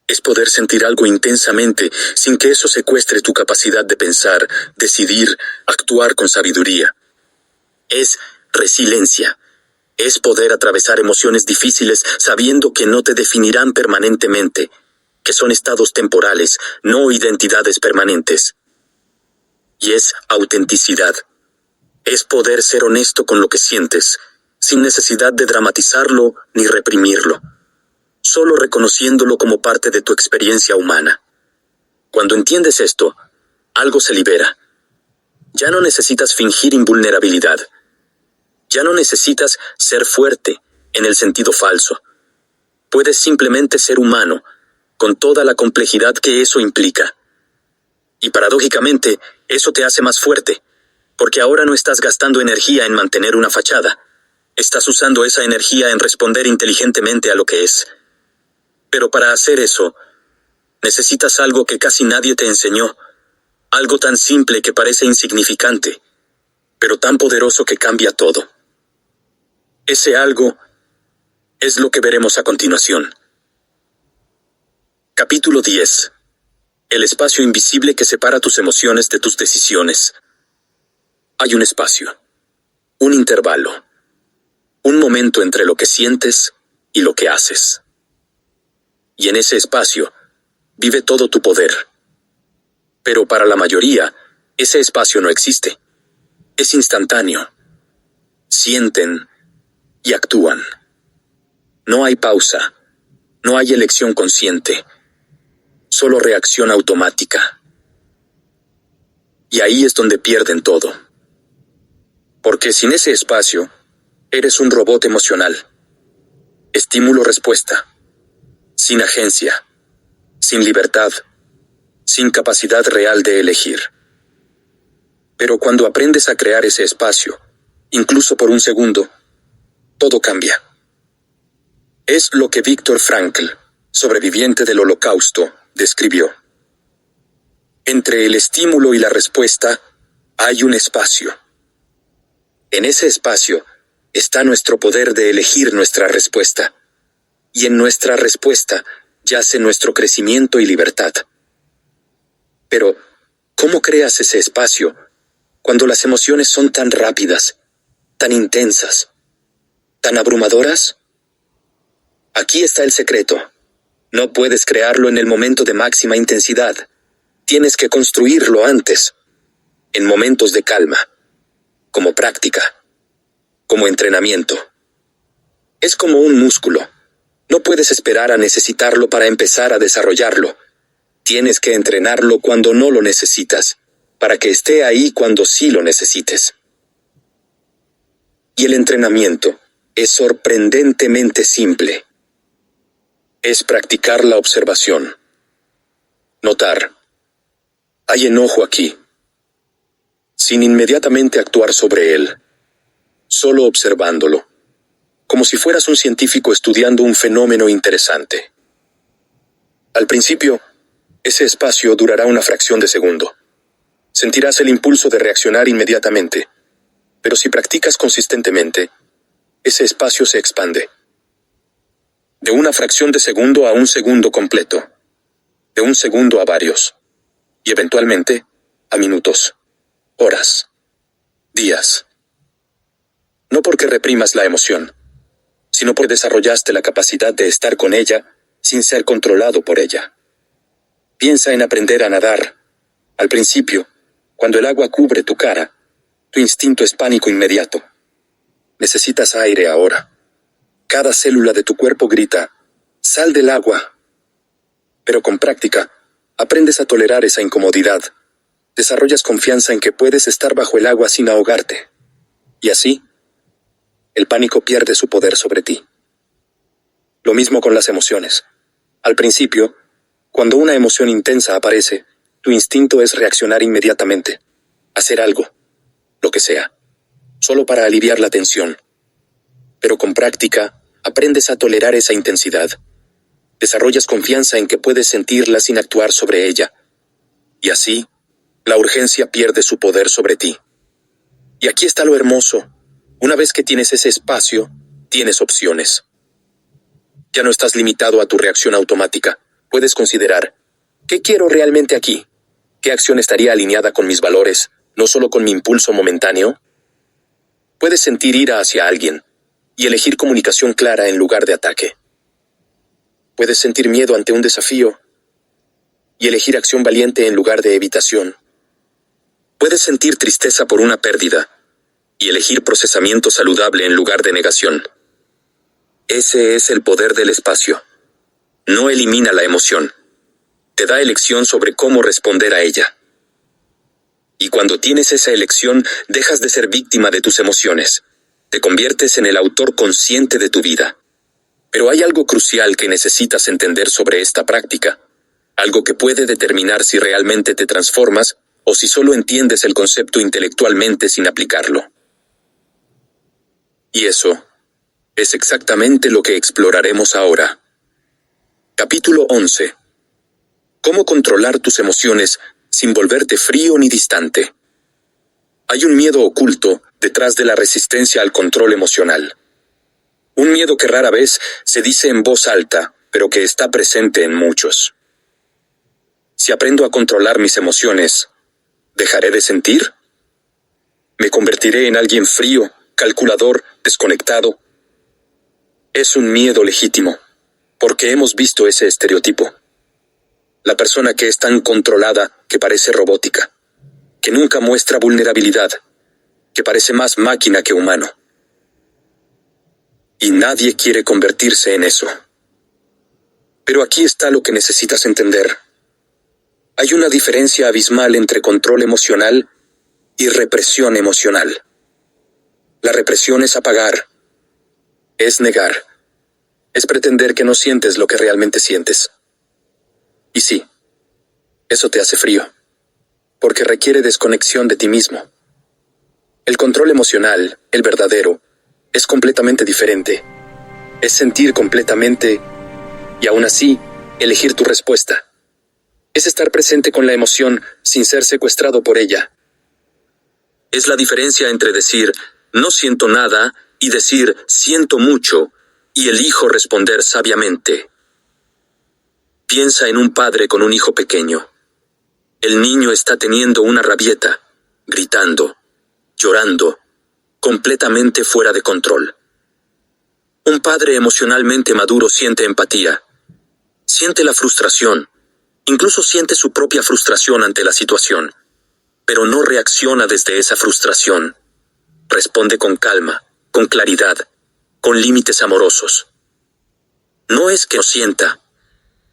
Es poder sentir algo intensamente sin que eso secuestre tu capacidad de pensar, decidir, actuar con sabiduría. Es resiliencia. Es poder atravesar emociones difíciles sabiendo que no te definirán permanentemente, que son estados temporales, no identidades permanentes. Y es autenticidad. Es poder ser honesto con lo que sientes, sin necesidad de dramatizarlo ni reprimirlo, solo reconociéndolo como parte de tu experiencia humana. Cuando entiendes esto, algo se libera. Ya no necesitas fingir invulnerabilidad. Ya no necesitas ser fuerte en el sentido falso. Puedes simplemente ser humano, con toda la complejidad que eso implica. Y paradójicamente, eso te hace más fuerte, porque ahora no estás gastando energía en mantener una fachada. Estás usando esa energía en responder inteligentemente a lo que es. Pero para hacer eso, necesitas algo que casi nadie te enseñó, algo tan simple que parece insignificante, pero tan poderoso que cambia todo. Ese algo es lo que veremos a continuación. Capítulo 10. El espacio invisible que separa tus emociones de tus decisiones. Hay un espacio, un intervalo, un momento entre lo que sientes y lo que haces. Y en ese espacio vive todo tu poder. Pero para la mayoría, ese espacio no existe. Es instantáneo. Sienten y actúan. No hay pausa, no hay elección consciente, solo reacción automática. Y ahí es donde pierden todo. Porque sin ese espacio, eres un robot emocional. Estímulo-respuesta. sin agencia, sin libertad, sin capacidad real de elegir. Pero cuando aprendes a crear ese espacio, incluso por un segundo, todo cambia. Es lo que Viktor Frankl, sobreviviente del Holocausto, describió. Entre el estímulo y la respuesta hay un espacio. En ese espacio está nuestro poder de elegir nuestra respuesta. Y en nuestra respuesta yace nuestro crecimiento y libertad. Pero, ¿cómo creas ese espacio cuando las emociones son tan rápidas, tan intensas, tan abrumadoras? Aquí está el secreto. No puedes crearlo en el momento de máxima intensidad. Tienes que construirlo antes, en momentos de calma, como práctica, como entrenamiento. Es como un músculo. No puedes esperar a necesitarlo para empezar a desarrollarlo. Tienes que entrenarlo cuando no lo necesitas, para que esté ahí cuando sí lo necesites. Y el entrenamiento es sorprendentemente simple. Es practicar la observación. Notar. Hay enojo aquí. Sin inmediatamente actuar sobre él. Solo observándolo. Como si fueras un científico estudiando un fenómeno interesante. Al principio, ese espacio durará una fracción de segundo. Sentirás el impulso de reaccionar inmediatamente. Pero si practicas consistentemente, ese espacio se expande. De una fracción de segundo a un segundo completo. De un segundo a varios. Y eventualmente, a minutos, horas, días. No porque reprimas la emoción, sino porque desarrollaste la capacidad de estar con ella sin ser controlado por ella. Piensa en aprender a nadar. Al principio, cuando el agua cubre tu cara, tu instinto es pánico inmediato. Necesitas aire ahora. Cada célula de tu cuerpo grita, sal del agua. Pero con práctica, aprendes a tolerar esa incomodidad. Desarrollas confianza en que puedes estar bajo el agua sin ahogarte. Y así, el pánico pierde su poder sobre ti. Lo mismo con las emociones. Al principio, cuando una emoción intensa aparece, tu instinto es reaccionar inmediatamente. Hacer algo, lo que sea, solo para aliviar la tensión. Pero con práctica, aprendes a tolerar esa intensidad. Desarrollas confianza en que puedes sentirla sin actuar sobre ella. Y así, la urgencia pierde su poder sobre ti. Y aquí está lo hermoso. Una vez que tienes ese espacio, tienes opciones. Ya no estás limitado a tu reacción automática. Puedes considerar, ¿qué quiero realmente aquí? ¿Qué acción estaría alineada con mis valores, no solo con mi impulso momentáneo? Puedes sentir ira hacia alguien y elegir comunicación clara en lugar de ataque. Puedes sentir miedo ante un desafío y elegir acción valiente en lugar de evitación. Puedes sentir tristeza por una pérdida y elegir procesamiento saludable en lugar de negación. Ese es el poder del espacio. No elimina la emoción. Te da elección sobre cómo responder a ella. Y cuando tienes esa elección, dejas de ser víctima de tus emociones. Te conviertes en el autor consciente de tu vida. Pero hay algo crucial que necesitas entender sobre esta práctica. Algo que puede determinar si realmente te transformas o si solo entiendes el concepto intelectualmente sin aplicarlo. Y eso es exactamente lo que exploraremos ahora. Capítulo 11. ¿Cómo controlar tus emociones sin volverte frío ni distante? Hay un miedo oculto detrás de la resistencia al control emocional. Un miedo que rara vez se dice en voz alta, pero que está presente en muchos. Si aprendo a controlar mis emociones, ¿dejaré de sentir? ¿Me convertiré en alguien frío, calculador, desconectado? Es un miedo legítimo, porque hemos visto ese estereotipo. La persona que es tan controlada que parece robótica, que nunca muestra vulnerabilidad, que parece más máquina que humano. Y nadie quiere convertirse en eso. Pero aquí está lo que necesitas entender. Hay una diferencia abismal entre control emocional y represión emocional. La represión es apagar, es negar, es pretender que no sientes lo que realmente sientes. Y sí, eso te hace frío, porque requiere desconexión de ti mismo. El control emocional, el verdadero, es completamente diferente. Es sentir completamente y aún así elegir tu respuesta. Es estar presente con la emoción sin ser secuestrado por ella. Es la diferencia entre decir no siento nada y decir siento mucho y elijo responder sabiamente. Piensa en un padre con un hijo pequeño. El niño está teniendo una rabieta, gritando, llorando, completamente fuera de control. Un padre emocionalmente maduro siente empatía, siente la frustración, incluso siente su propia frustración ante la situación, pero no reacciona desde esa frustración. Responde con calma, con claridad, con límites amorosos. No es que no sienta,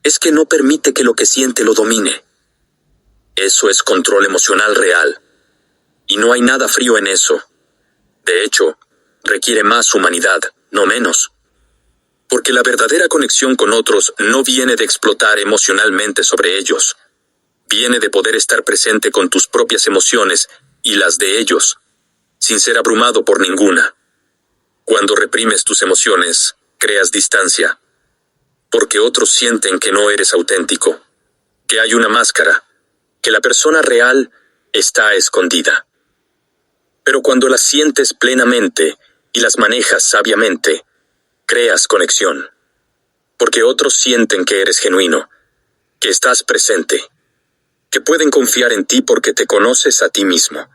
es que no permite que lo que siente lo domine. Eso es control emocional real. Y no hay nada frío en eso. De hecho, requiere más humanidad, no menos. Porque la verdadera conexión con otros no viene de explotar emocionalmente sobre ellos. Viene de poder estar presente con tus propias emociones y las de ellos, sin ser abrumado por ninguna. Cuando reprimes tus emociones, creas distancia. Porque otros sienten que no eres auténtico, que hay una máscara, que la persona real está escondida. Pero cuando las sientes plenamente y las manejas sabiamente, creas conexión. Porque otros sienten que eres genuino, que estás presente, que pueden confiar en ti porque te conoces a ti mismo.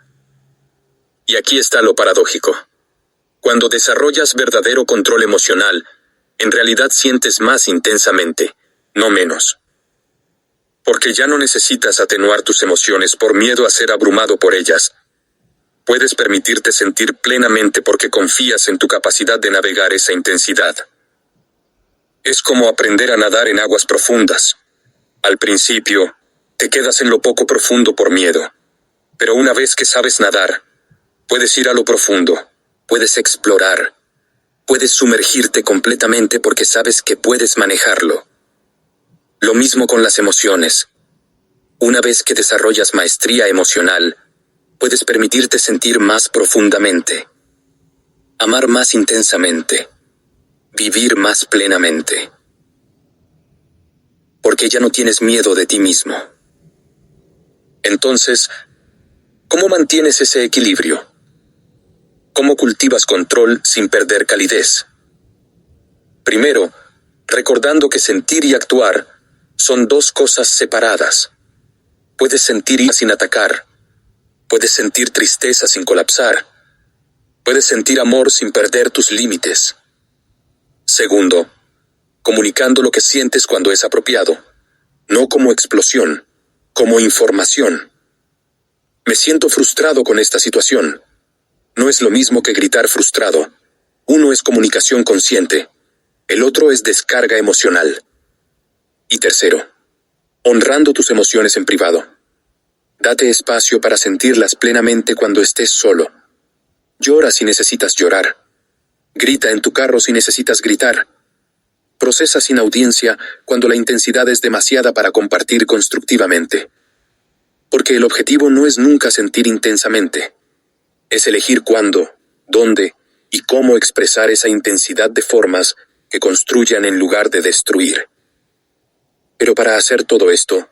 Y aquí está lo paradójico. Cuando desarrollas verdadero control emocional, en realidad sientes más intensamente, no menos. Porque ya no necesitas atenuar tus emociones por miedo a ser abrumado por ellas. Puedes permitirte sentir plenamente porque confías en tu capacidad de navegar esa intensidad. Es como aprender a nadar en aguas profundas. Al principio, te quedas en lo poco profundo por miedo. Pero una vez que sabes nadar, puedes ir a lo profundo, puedes explorar, puedes sumergirte completamente porque sabes que puedes manejarlo. Lo mismo con las emociones. Una vez que desarrollas maestría emocional, puedes permitirte sentir más profundamente, amar más intensamente, vivir más plenamente. Porque ya no tienes miedo de ti mismo. Entonces, ¿cómo mantienes ese equilibrio? ¿Cómo cultivas control sin perder calidez? Primero, recordando que sentir y actuar son dos cosas separadas. Puedes sentir ira sin atacar. Puedes sentir tristeza sin colapsar. Puedes sentir amor sin perder tus límites. Segundo, comunicando lo que sientes cuando es apropiado, no como explosión, como información. Me siento frustrado con esta situación. No es lo mismo que gritar frustrado. Uno es comunicación consciente, el otro es descarga emocional. Y tercero, honrando tus emociones en privado. Date espacio para sentirlas plenamente cuando estés solo. Llora si necesitas llorar. Grita en tu carro si necesitas gritar. Procesa sin audiencia cuando la intensidad es demasiada para compartir constructivamente. Porque el objetivo no es nunca sentir intensamente. Es elegir cuándo, dónde y cómo expresar esa intensidad de formas que construyan en lugar de destruir. Pero para hacer todo esto,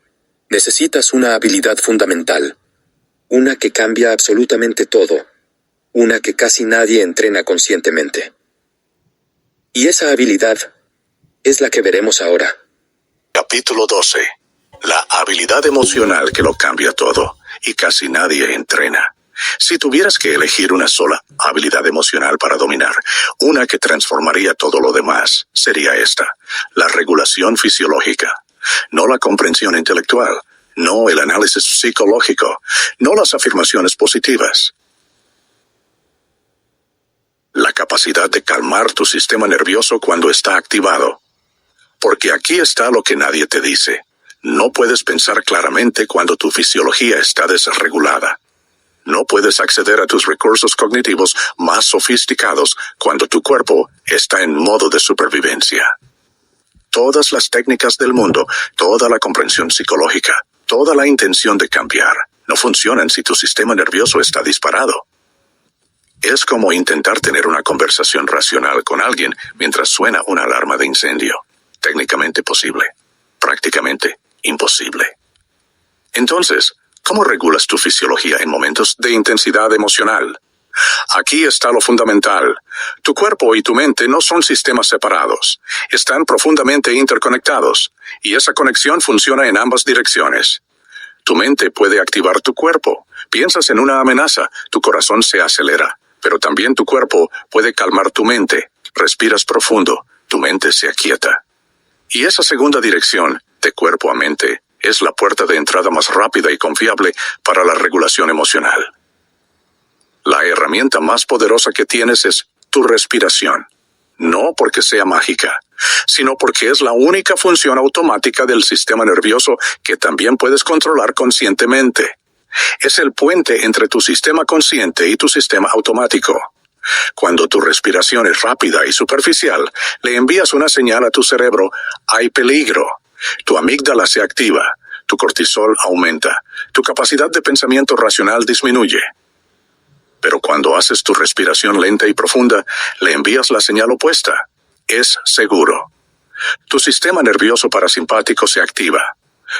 necesitas una habilidad fundamental, una que cambia absolutamente todo, una que casi nadie entrena conscientemente. Y esa habilidad es la que veremos ahora. Capítulo 12. La habilidad emocional que lo cambia todo, y casi nadie entrena. Si tuvieras que elegir una sola habilidad emocional para dominar, una que transformaría todo lo demás, sería esta: la regulación fisiológica. No la comprensión intelectual, no el análisis psicológico, no las afirmaciones positivas. La capacidad de calmar tu sistema nervioso cuando está activado. Porque aquí está lo que nadie te dice. No puedes pensar claramente cuando tu fisiología está desregulada. No puedes acceder a tus recursos cognitivos más sofisticados cuando tu cuerpo está en modo de supervivencia. Todas las técnicas del mundo, toda la comprensión psicológica, toda la intención de cambiar, no funcionan si tu sistema nervioso está disparado. Es como intentar tener una conversación racional con alguien mientras suena una alarma de incendio. Técnicamente posible, prácticamente imposible. Entonces, ¿cómo regulas tu fisiología en momentos de intensidad emocional? Aquí está lo fundamental. Tu cuerpo y tu mente no son sistemas separados. Están profundamente interconectados, y esa conexión funciona en ambas direcciones. Tu mente puede activar tu cuerpo. Piensas en una amenaza, tu corazón se acelera, pero también tu cuerpo puede calmar tu mente. Respiras profundo, tu mente se aquieta. Y esa segunda dirección, de cuerpo a mente, es la puerta de entrada más rápida y confiable para la regulación emocional. La herramienta más poderosa que tienes es tu respiración. No porque sea mágica, sino porque es la única función automática del sistema nervioso que también puedes controlar conscientemente. Es el puente entre tu sistema consciente y tu sistema automático. Cuando tu respiración es rápida y superficial, le envías una señal a tu cerebro: hay peligro. Tu amígdala se activa, tu cortisol aumenta, tu capacidad de pensamiento racional disminuye. Pero cuando haces tu respiración lenta y profunda, le envías la señal opuesta: es seguro. Tu sistema nervioso parasimpático se activa,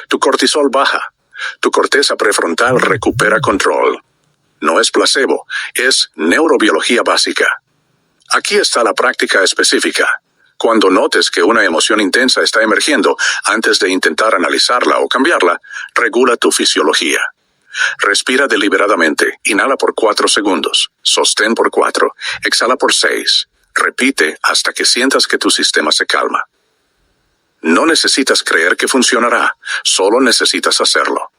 tu cortisol baja, tu corteza prefrontal recupera control. No es placebo, es neurobiología básica. Aquí está la práctica específica. Cuando notes que una emoción intensa está emergiendo, antes de intentar analizarla o cambiarla, regula tu fisiología. Respira deliberadamente, inhala por 4 segundos, sostén por 4, exhala por 6. Repite hasta que sientas que tu sistema se calma. No necesitas creer que funcionará, solo necesitas hacerlo.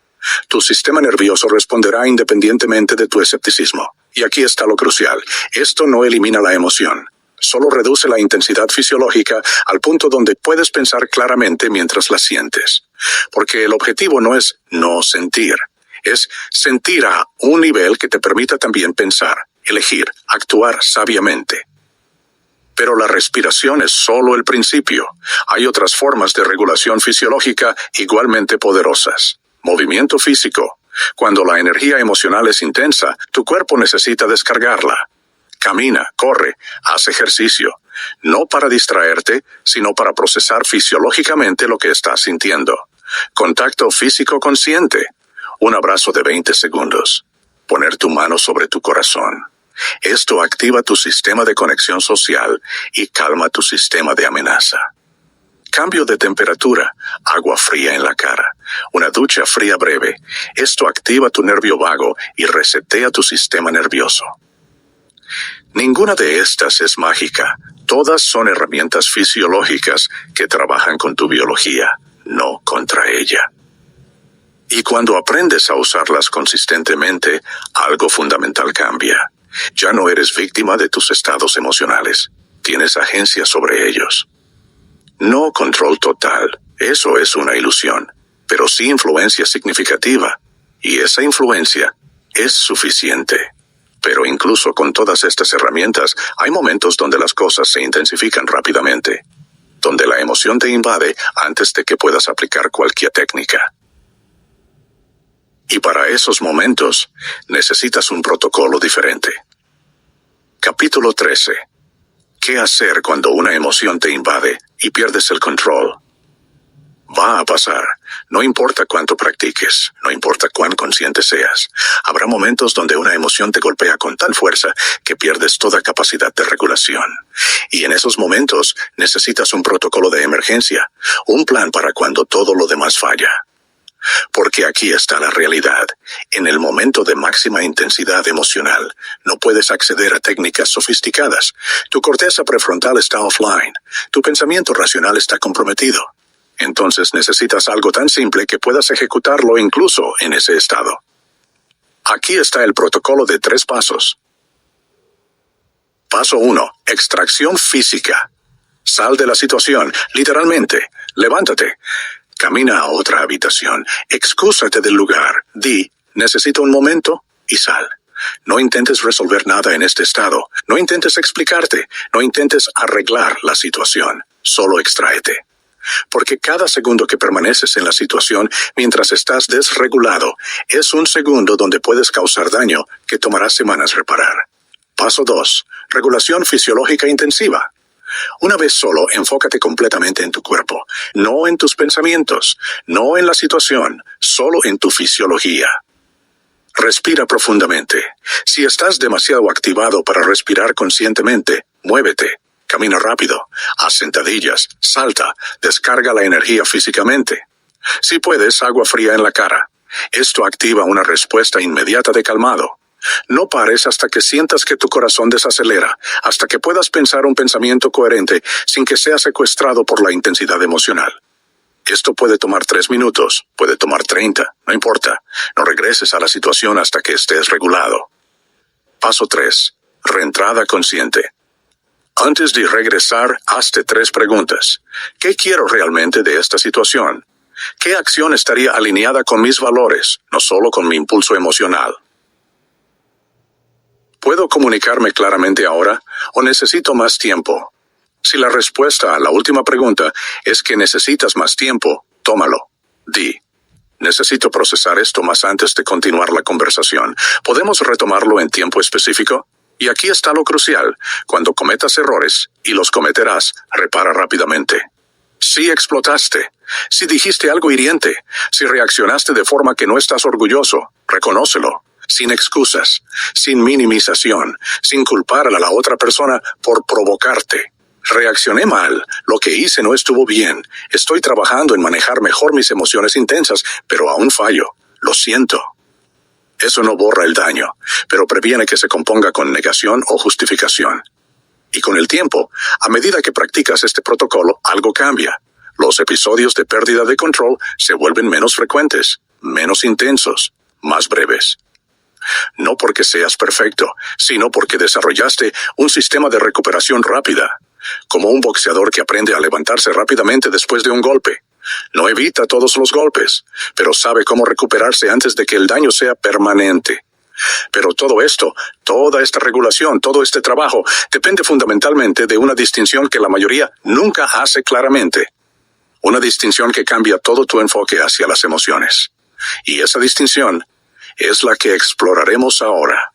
Tu sistema nervioso responderá independientemente de tu escepticismo. Y aquí está lo crucial: esto no elimina la emoción, solo reduce la intensidad fisiológica al punto donde puedes pensar claramente mientras la sientes. Porque el objetivo no es no sentir, es sentir a un nivel que te permita también pensar, elegir, actuar sabiamente. Pero la respiración es solo el principio. Hay otras formas de regulación fisiológica igualmente poderosas. Movimiento físico. Cuando la energía emocional es intensa, tu cuerpo necesita descargarla. Camina, corre, haz ejercicio. No para distraerte, sino para procesar fisiológicamente lo que estás sintiendo. Contacto físico consciente. Un abrazo de 20 segundos. Poner tu mano sobre tu corazón. Esto activa tu sistema de conexión social y calma tu sistema de amenaza. Cambio de temperatura, agua fría en la cara, una ducha fría breve. Esto activa tu nervio vago y resetea tu sistema nervioso. Ninguna de estas es mágica. Todas son herramientas fisiológicas que trabajan con tu biología, no contra ella. Y cuando aprendes a usarlas consistentemente, algo fundamental cambia. Ya no eres víctima de tus estados emocionales. Tienes agencia sobre ellos. No control total, eso es una ilusión, pero sí influencia significativa. Y esa influencia es suficiente. Pero incluso con todas estas herramientas, hay momentos donde las cosas se intensifican rápidamente, donde la emoción te invade antes de que puedas aplicar cualquier técnica. Y para esos momentos, necesitas un protocolo diferente. Capítulo 13. ¿Qué hacer cuando una emoción te invade y pierdes el control? Va a pasar. No importa cuánto practiques, no importa cuán consciente seas. Habrá momentos donde una emoción te golpea con tal fuerza que pierdes toda capacidad de regulación. Y en esos momentos necesitas un protocolo de emergencia, un plan para cuando todo lo demás falla. Porque aquí está la realidad. En el momento de máxima intensidad emocional, no puedes acceder a técnicas sofisticadas. Tu corteza prefrontal está offline. Tu pensamiento racional está comprometido. Entonces necesitas algo tan simple que puedas ejecutarlo incluso en ese estado. Aquí está el protocolo de 3 pasos. Paso 1. Extracción física. Sal de la situación, literalmente. Levántate. Camina a otra habitación. Excúsate del lugar. Di, necesito un momento, y sal. No intentes resolver nada en este estado. No intentes explicarte. No intentes arreglar la situación. Solo extráete. Porque cada segundo que permaneces en la situación mientras estás desregulado es un segundo donde puedes causar daño que tomará semanas reparar. Paso 2. Regulación fisiológica intensiva. Una vez solo, enfócate completamente en tu cuerpo, no en tus pensamientos, no en la situación, solo en tu fisiología. Respira profundamente. Si estás demasiado activado para respirar conscientemente, muévete. Camina rápido, haz sentadillas, salta, descarga la energía físicamente. Si puedes, agua fría en la cara. Esto activa una respuesta inmediata de calmado. No pares hasta que sientas que tu corazón desacelera, hasta que puedas pensar un pensamiento coherente sin que sea secuestrado por la intensidad emocional. Esto puede tomar 3 minutos, puede tomar 30, no importa. No regreses a la situación hasta que estés regulado. Paso 3. Reentrada consciente. Antes de regresar, hazte 3 preguntas. ¿Qué quiero realmente de esta situación? ¿Qué acción estaría alineada con mis valores, no solo con mi impulso emocional? ¿Puedo comunicarme claramente ahora o necesito más tiempo? Si la respuesta a la última pregunta es que necesitas más tiempo, tómalo. Di: necesito procesar esto más antes de continuar la conversación. ¿Podemos retomarlo en tiempo específico? Y aquí está lo crucial. Cuando cometas errores, y los cometerás, repara rápidamente. Si explotaste, si dijiste algo hiriente, si reaccionaste de forma que no estás orgulloso, reconócelo. Sin excusas, sin minimización, sin culpar a la otra persona por provocarte. Reaccioné mal, lo que hice no estuvo bien, estoy trabajando en manejar mejor mis emociones intensas, pero aún fallo. Lo siento. Eso no borra el daño, pero previene que se componga con negación o justificación. Y con el tiempo, a medida que practicas este protocolo, algo cambia. Los episodios de pérdida de control se vuelven menos frecuentes, menos intensos, más breves. No porque seas perfecto, sino porque desarrollaste un sistema de recuperación rápida, como un boxeador que aprende a levantarse rápidamente después de un golpe. No evita todos los golpes, pero sabe cómo recuperarse antes de que el daño sea permanente. Pero todo esto, toda esta regulación, todo este trabajo, depende fundamentalmente de una distinción que la mayoría nunca hace claramente. Una distinción que cambia todo tu enfoque hacia las emociones. Y esa distinción es la que exploraremos ahora.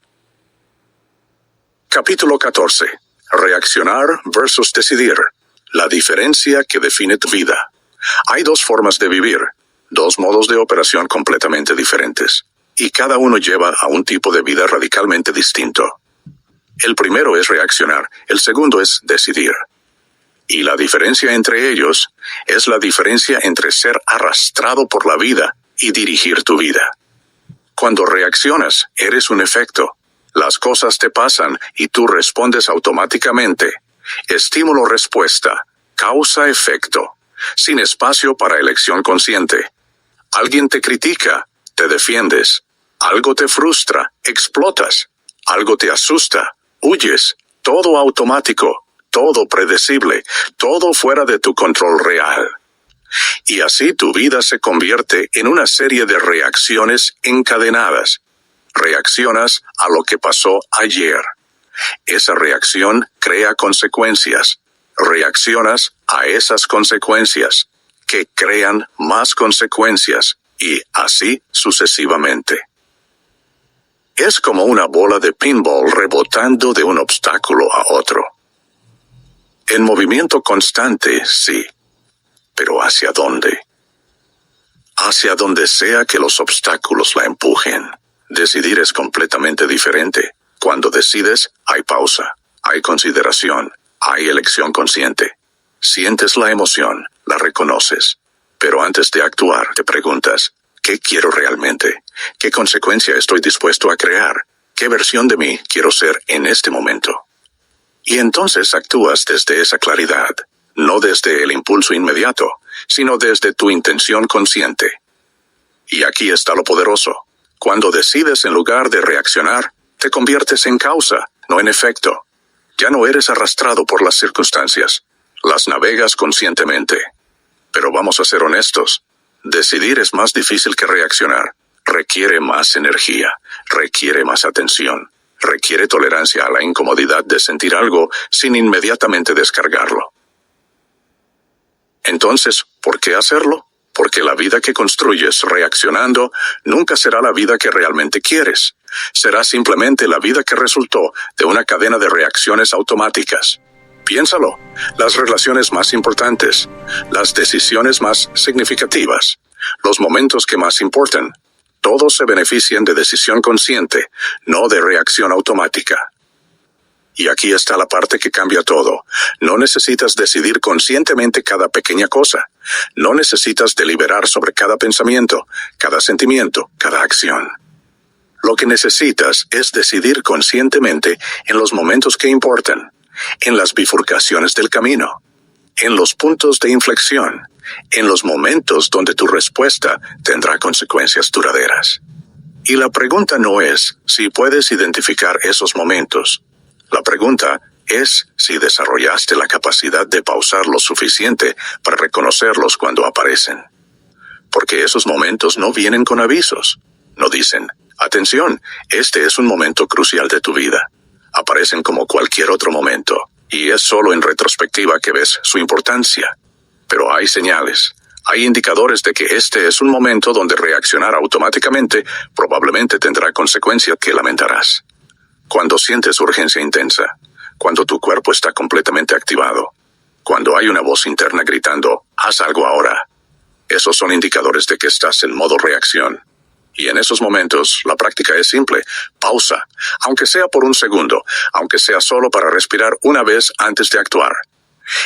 Capítulo 14. Reaccionar versus decidir. La diferencia que define tu vida. Hay 2 formas de vivir, 2 modos de operación completamente diferentes, y cada uno lleva a un tipo de vida radicalmente distinto. El primero es reaccionar, el segundo es decidir. Y la diferencia entre ellos es la diferencia entre ser arrastrado por la vida y dirigir tu vida. Cuando reaccionas, eres un efecto. Las cosas te pasan y tú respondes automáticamente. Estímulo-respuesta, causa-efecto, sin espacio para elección consciente. Alguien te critica, te defiendes. Algo te frustra, explotas. Algo te asusta, huyes. Todo automático, todo predecible, todo fuera de tu control real. Y así tu vida se convierte en una serie de reacciones encadenadas. Reaccionas a lo que pasó ayer. Esa reacción crea consecuencias. Reaccionas a esas consecuencias, que crean más consecuencias, y así sucesivamente. Es como una bola de pinball rebotando de un obstáculo a otro. En movimiento constante, sí. ¿Pero hacia dónde? Hacia donde sea que los obstáculos la empujen. Decidir es completamente diferente. Cuando decides, hay pausa, hay consideración, hay elección consciente. Sientes la emoción, la reconoces. Pero antes de actuar, te preguntas, ¿qué quiero realmente? ¿Qué consecuencia estoy dispuesto a crear? ¿Qué versión de mí quiero ser en este momento? Y entonces actúas desde esa claridad. No desde el impulso inmediato, sino desde tu intención consciente. Y aquí está lo poderoso. Cuando decides en lugar de reaccionar, te conviertes en causa, no en efecto. Ya no eres arrastrado por las circunstancias. Las navegas conscientemente. Pero vamos a ser honestos. Decidir es más difícil que reaccionar. requiere más energía, requiere más atención, requiere tolerancia a la incomodidad de sentir algo sin inmediatamente descargarlo. Entonces, ¿por qué hacerlo? Porque la vida que construyes reaccionando nunca será la vida que realmente quieres. Será simplemente la vida que resultó de una cadena de reacciones automáticas. Piénsalo, las relaciones más importantes, las decisiones más significativas, los momentos que más importan, todos se benefician de decisión consciente, no de reacción automática. Y aquí está la parte que cambia todo. No necesitas decidir conscientemente cada pequeña cosa. No necesitas deliberar sobre cada pensamiento, cada sentimiento, cada acción. Lo que necesitas es decidir conscientemente en los momentos que importan, en las bifurcaciones del camino, en los puntos de inflexión, en los momentos donde tu respuesta tendrá consecuencias duraderas. Y la pregunta no es si puedes identificar esos momentos. La pregunta es si desarrollaste la capacidad de pausar lo suficiente para reconocerlos cuando aparecen. Porque esos momentos no vienen con avisos. No dicen, atención, este es un momento crucial de tu vida. Aparecen como cualquier otro momento, y es solo en retrospectiva que ves su importancia. Pero hay señales, hay indicadores de que este es un momento donde reaccionar automáticamente probablemente tendrá consecuencias que lamentarás. Cuando sientes urgencia intensa, cuando tu cuerpo está completamente activado, cuando hay una voz interna gritando, haz algo ahora. Esos son indicadores de que estás en modo reacción. Y en esos momentos, la práctica es simple. Pausa, aunque sea por un segundo, aunque sea solo para respirar una vez antes de actuar.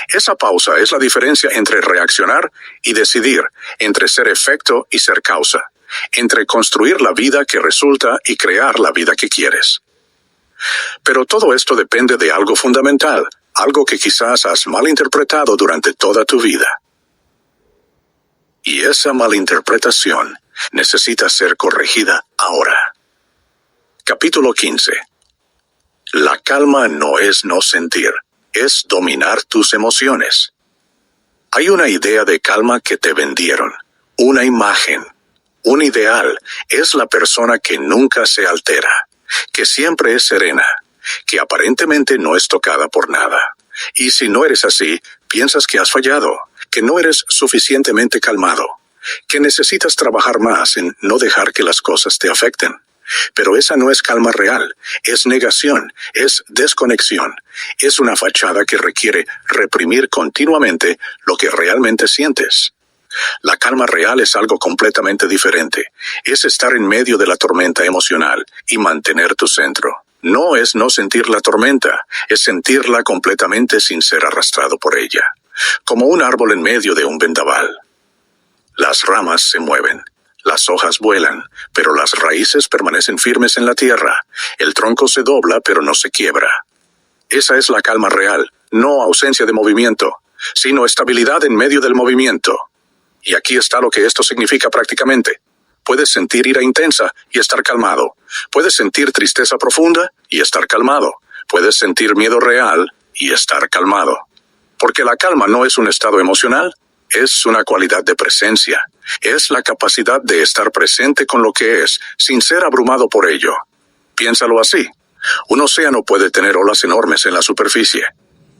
Esa pausa es la diferencia entre reaccionar y decidir, entre ser efecto y ser causa, entre construir la vida que resulta y crear la vida que quieres. Pero todo esto depende de algo fundamental, algo que quizás has malinterpretado durante toda tu vida. Y esa malinterpretación necesita ser corregida ahora. Capítulo 15. La calma no es no sentir, es dominar tus emociones. Hay una idea de calma que te vendieron, una imagen, un ideal, es la persona que nunca se altera, que siempre es serena, que aparentemente no es tocada por nada. Y si no eres así, piensas que has fallado, que no eres suficientemente calmado, que necesitas trabajar más en no dejar que las cosas te afecten. Pero esa no es calma real, es negación, es desconexión, es una fachada que requiere reprimir continuamente lo que realmente sientes. La calma real es algo completamente diferente. Es estar en medio de la tormenta emocional y mantener tu centro. No es no sentir la tormenta, es sentirla completamente sin ser arrastrado por ella. Como un árbol en medio de un vendaval. Las ramas se mueven, las hojas vuelan, pero las raíces permanecen firmes en la tierra. El tronco se dobla, pero no se quiebra. Esa es la calma real, no ausencia de movimiento, sino estabilidad en medio del movimiento. Y aquí está lo que esto significa prácticamente. Puedes sentir ira intensa y estar calmado. Puedes sentir tristeza profunda y estar calmado. Puedes sentir miedo real y estar calmado. Porque la calma no es un estado emocional, es una cualidad de presencia. Es la capacidad de estar presente con lo que es, sin ser abrumado por ello. Piénsalo así. Un océano puede tener olas enormes en la superficie.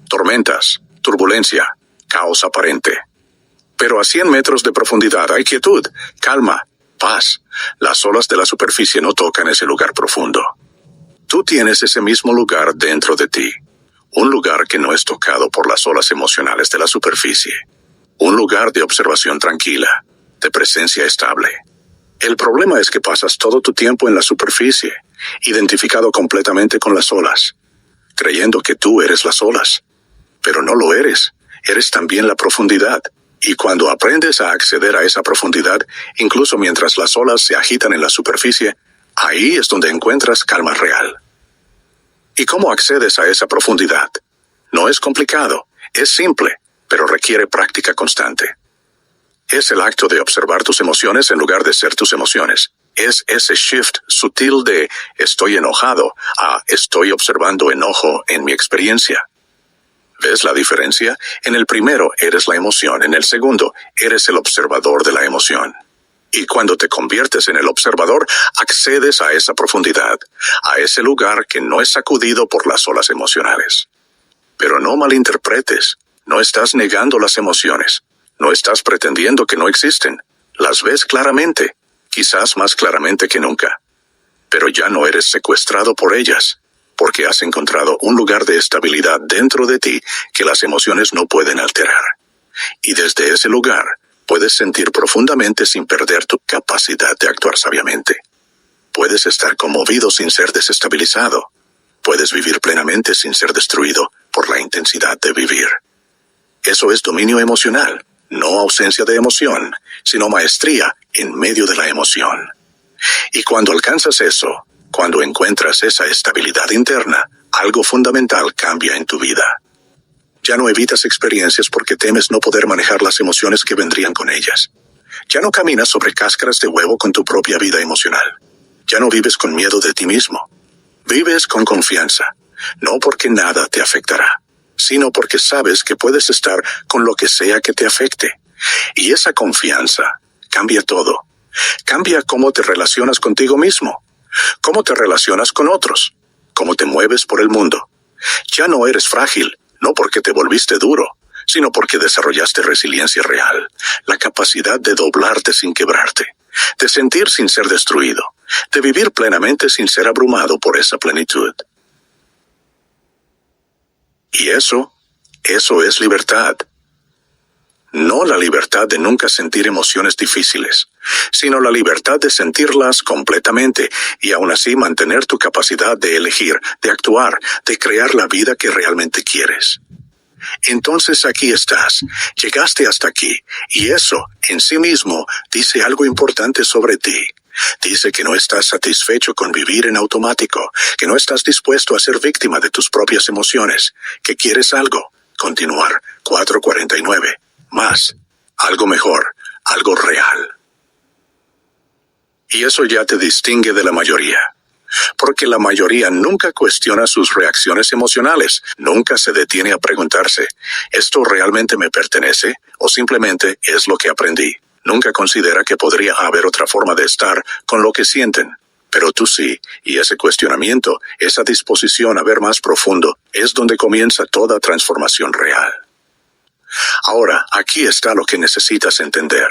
Tormentas, turbulencia, caos aparente. Pero a 100 metros de profundidad hay quietud, calma, paz. Las olas de la superficie no tocan ese lugar profundo. Tú tienes ese mismo lugar dentro de ti. Un lugar que no es tocado por las olas emocionales de la superficie. Un lugar de observación tranquila, de presencia estable. El problema es que pasas todo tu tiempo en la superficie, identificado completamente con las olas, creyendo que tú eres las olas. Pero no lo eres, eres también la profundidad. Y cuando aprendes a acceder a esa profundidad, incluso mientras las olas se agitan en la superficie, ahí es donde encuentras calma real. ¿Y cómo accedes a esa profundidad? No es complicado, es simple, pero requiere práctica constante. Es el acto de observar tus emociones en lugar de ser tus emociones. Es ese shift sutil de estoy enojado a estoy observando enojo en mi experiencia. ¿Ves la diferencia? En el primero eres la emoción, en el segundo eres el observador de la emoción. Y cuando te conviertes en el observador, accedes a esa profundidad, a ese lugar que no es sacudido por las olas emocionales. Pero no malinterpretes, no estás negando las emociones, no estás pretendiendo que no existen. Las ves claramente, quizás más claramente que nunca. Pero ya no eres secuestrado por ellas, porque has encontrado un lugar de estabilidad dentro de ti que las emociones no pueden alterar. Y desde ese lugar, puedes sentir profundamente sin perder tu capacidad de actuar sabiamente. Puedes estar conmovido sin ser desestabilizado. Puedes vivir plenamente sin ser destruido por la intensidad de vivir. Eso es dominio emocional, no ausencia de emoción, sino maestría en medio de la emoción. Y cuando alcanzas eso, cuando encuentras esa estabilidad interna, algo fundamental cambia en tu vida. Ya no evitas experiencias porque temes no poder manejar las emociones que vendrían con ellas. Ya no caminas sobre cáscaras de huevo con tu propia vida emocional. Ya no vives con miedo de ti mismo. Vives con confianza, no porque nada te afectará, sino porque sabes que puedes estar con lo que sea que te afecte. Y esa confianza cambia todo. Cambia cómo te relacionas contigo mismo, cómo te relacionas con otros, cómo te mueves por el mundo. Ya no eres frágil, no porque te volviste duro, sino porque desarrollaste resiliencia real, la capacidad de doblarte sin quebrarte, de sentir sin ser destruido, de vivir plenamente sin ser abrumado por esa plenitud. Y eso es libertad. No la libertad de nunca sentir emociones difíciles, sino la libertad de sentirlas completamente y aún así mantener tu capacidad de elegir, de actuar, de crear la vida que realmente quieres. Entonces aquí estás, llegaste hasta aquí, y eso, en sí mismo, dice algo importante sobre ti. Dice que no estás satisfecho con vivir en automático, que no estás dispuesto a ser víctima de tus propias emociones, que quieres algo, continuar, 449, más, algo mejor, algo real. Y eso ya te distingue de la mayoría. Porque la mayoría nunca cuestiona sus reacciones emocionales, nunca se detiene a preguntarse, ¿esto realmente me pertenece o simplemente es lo que aprendí? Nunca considera que podría haber otra forma de estar con lo que sienten. Pero tú sí, y ese cuestionamiento, esa disposición a ver más profundo, es donde comienza toda transformación real. Ahora, aquí está lo que necesitas entender.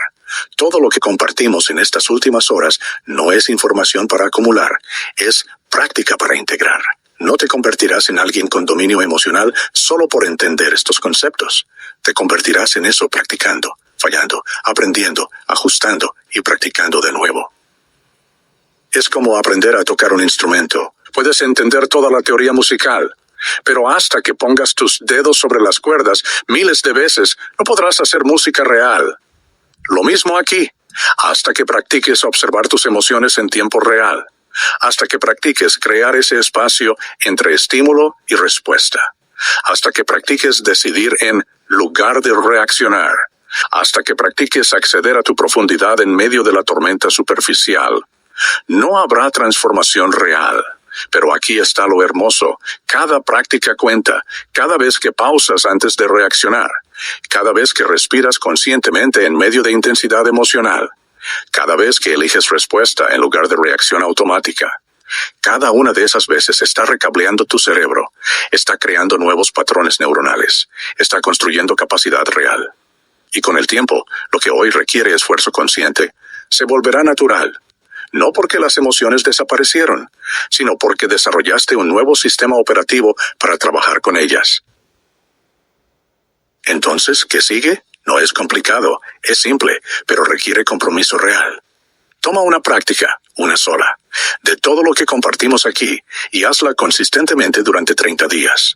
Todo lo que compartimos en estas últimas horas no es información para acumular, es práctica para integrar. No te convertirás en alguien con dominio emocional solo por entender estos conceptos. Te convertirás en eso practicando, fallando, aprendiendo, ajustando y practicando de nuevo. Es como aprender a tocar un instrumento. Puedes entender toda la teoría musical, pero hasta que pongas tus dedos sobre las cuerdas miles de veces, no podrás hacer música real. Lo mismo aquí, hasta que practiques observar tus emociones en tiempo real, hasta que practiques crear ese espacio entre estímulo y respuesta, hasta que practiques decidir en lugar de reaccionar, hasta que practiques acceder a tu profundidad en medio de la tormenta superficial. No habrá transformación real. Pero aquí está lo hermoso. Cada práctica cuenta, cada vez que pausas antes de reaccionar, cada vez que respiras conscientemente en medio de intensidad emocional, cada vez que eliges respuesta en lugar de reacción automática. Cada una de esas veces está recableando tu cerebro, está creando nuevos patrones neuronales, está construyendo capacidad real. Y con el tiempo, lo que hoy requiere esfuerzo consciente, se volverá natural. No porque las emociones desaparecieron, sino porque desarrollaste un nuevo sistema operativo para trabajar con ellas. Entonces, ¿qué sigue? No es complicado, es simple, pero requiere compromiso real. Toma una práctica, una sola, de todo lo que compartimos aquí y hazla consistentemente durante 30 días.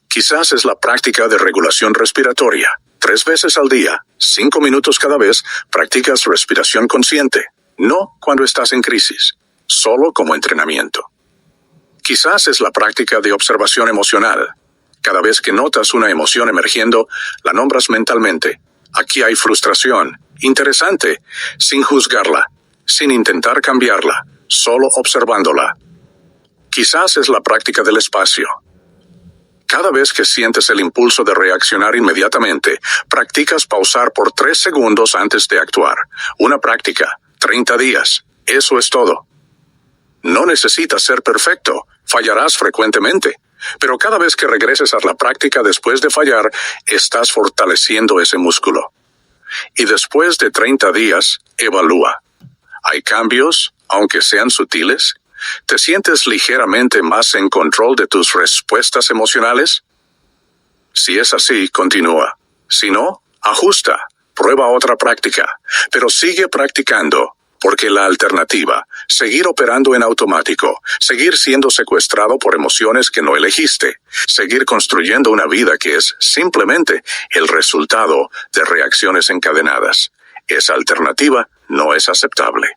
Quizás es la práctica de regulación respiratoria. 3 veces al día, 5 minutos cada vez, practicas respiración consciente. No cuando estás en crisis, solo como entrenamiento. Quizás es la práctica de observación emocional. Cada vez que notas una emoción emergiendo, la nombras mentalmente. Aquí hay frustración. Interesante. Sin juzgarla, sin intentar cambiarla, solo observándola. Quizás es la práctica del espacio. Cada vez que sientes el impulso de reaccionar inmediatamente, practicas pausar por 3 segundos antes de actuar. Una práctica, 30 días. Eso es todo. No necesitas ser perfecto. Fallarás frecuentemente. Pero cada vez que regreses a la práctica después de fallar, estás fortaleciendo ese músculo. Y después de 30 días, evalúa. ¿Hay cambios, aunque sean sutiles? ¿Te sientes ligeramente más en control de tus respuestas emocionales? Si es así, continúa. Si no, ajusta. Prueba otra práctica. Pero sigue practicando. Porque la alternativa, seguir operando en automático, seguir siendo secuestrado por emociones que no elegiste, seguir construyendo una vida que es simplemente el resultado de reacciones encadenadas. Esa alternativa no es aceptable.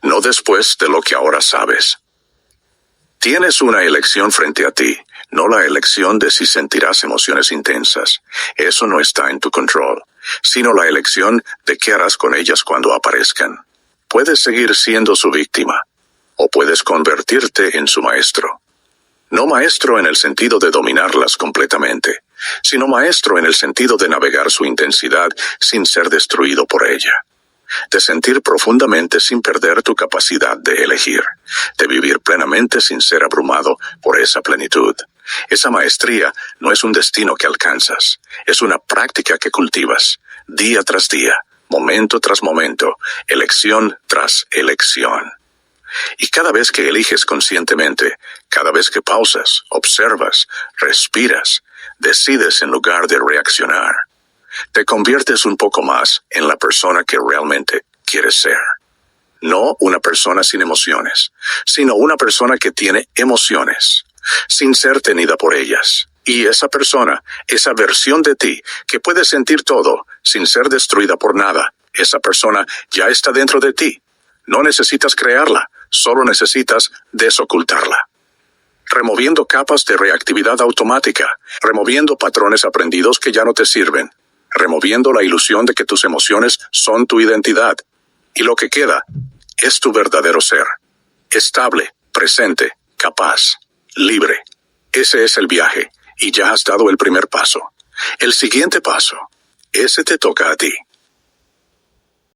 No después de lo que ahora sabes. Tienes una elección frente a ti, no la elección de si sentirás emociones intensas. Eso no está en tu control, sino la elección de qué harás con ellas cuando aparezcan. Puedes seguir siendo su víctima, o puedes convertirte en su maestro. No maestro en el sentido de dominarlas completamente, sino maestro en el sentido de navegar su intensidad sin ser destruido por ella. De sentir profundamente sin perder tu capacidad de elegir, de vivir plenamente sin ser abrumado por esa plenitud. Esa maestría no es un destino que alcanzas, es una práctica que cultivas, día tras día, momento tras momento, elección tras elección. Y cada vez que eliges conscientemente, cada vez que pausas, observas, respiras, decides en lugar de reaccionar, te conviertes un poco más en la persona que realmente quieres ser. No una persona sin emociones, sino una persona que tiene emociones, sin ser tenida por ellas. Y esa persona, esa versión de ti, que puede sentir todo, sin ser destruida por nada, esa persona ya está dentro de ti. No necesitas crearla, solo necesitas desocultarla. Removiendo capas de reactividad automática, removiendo patrones aprendidos que ya no te sirven, removiendo la ilusión de que tus emociones son tu identidad. Y lo que queda es tu verdadero ser. Estable, presente, capaz, libre. Ese es el viaje, y ya has dado el primer paso. El siguiente paso, ese te toca a ti.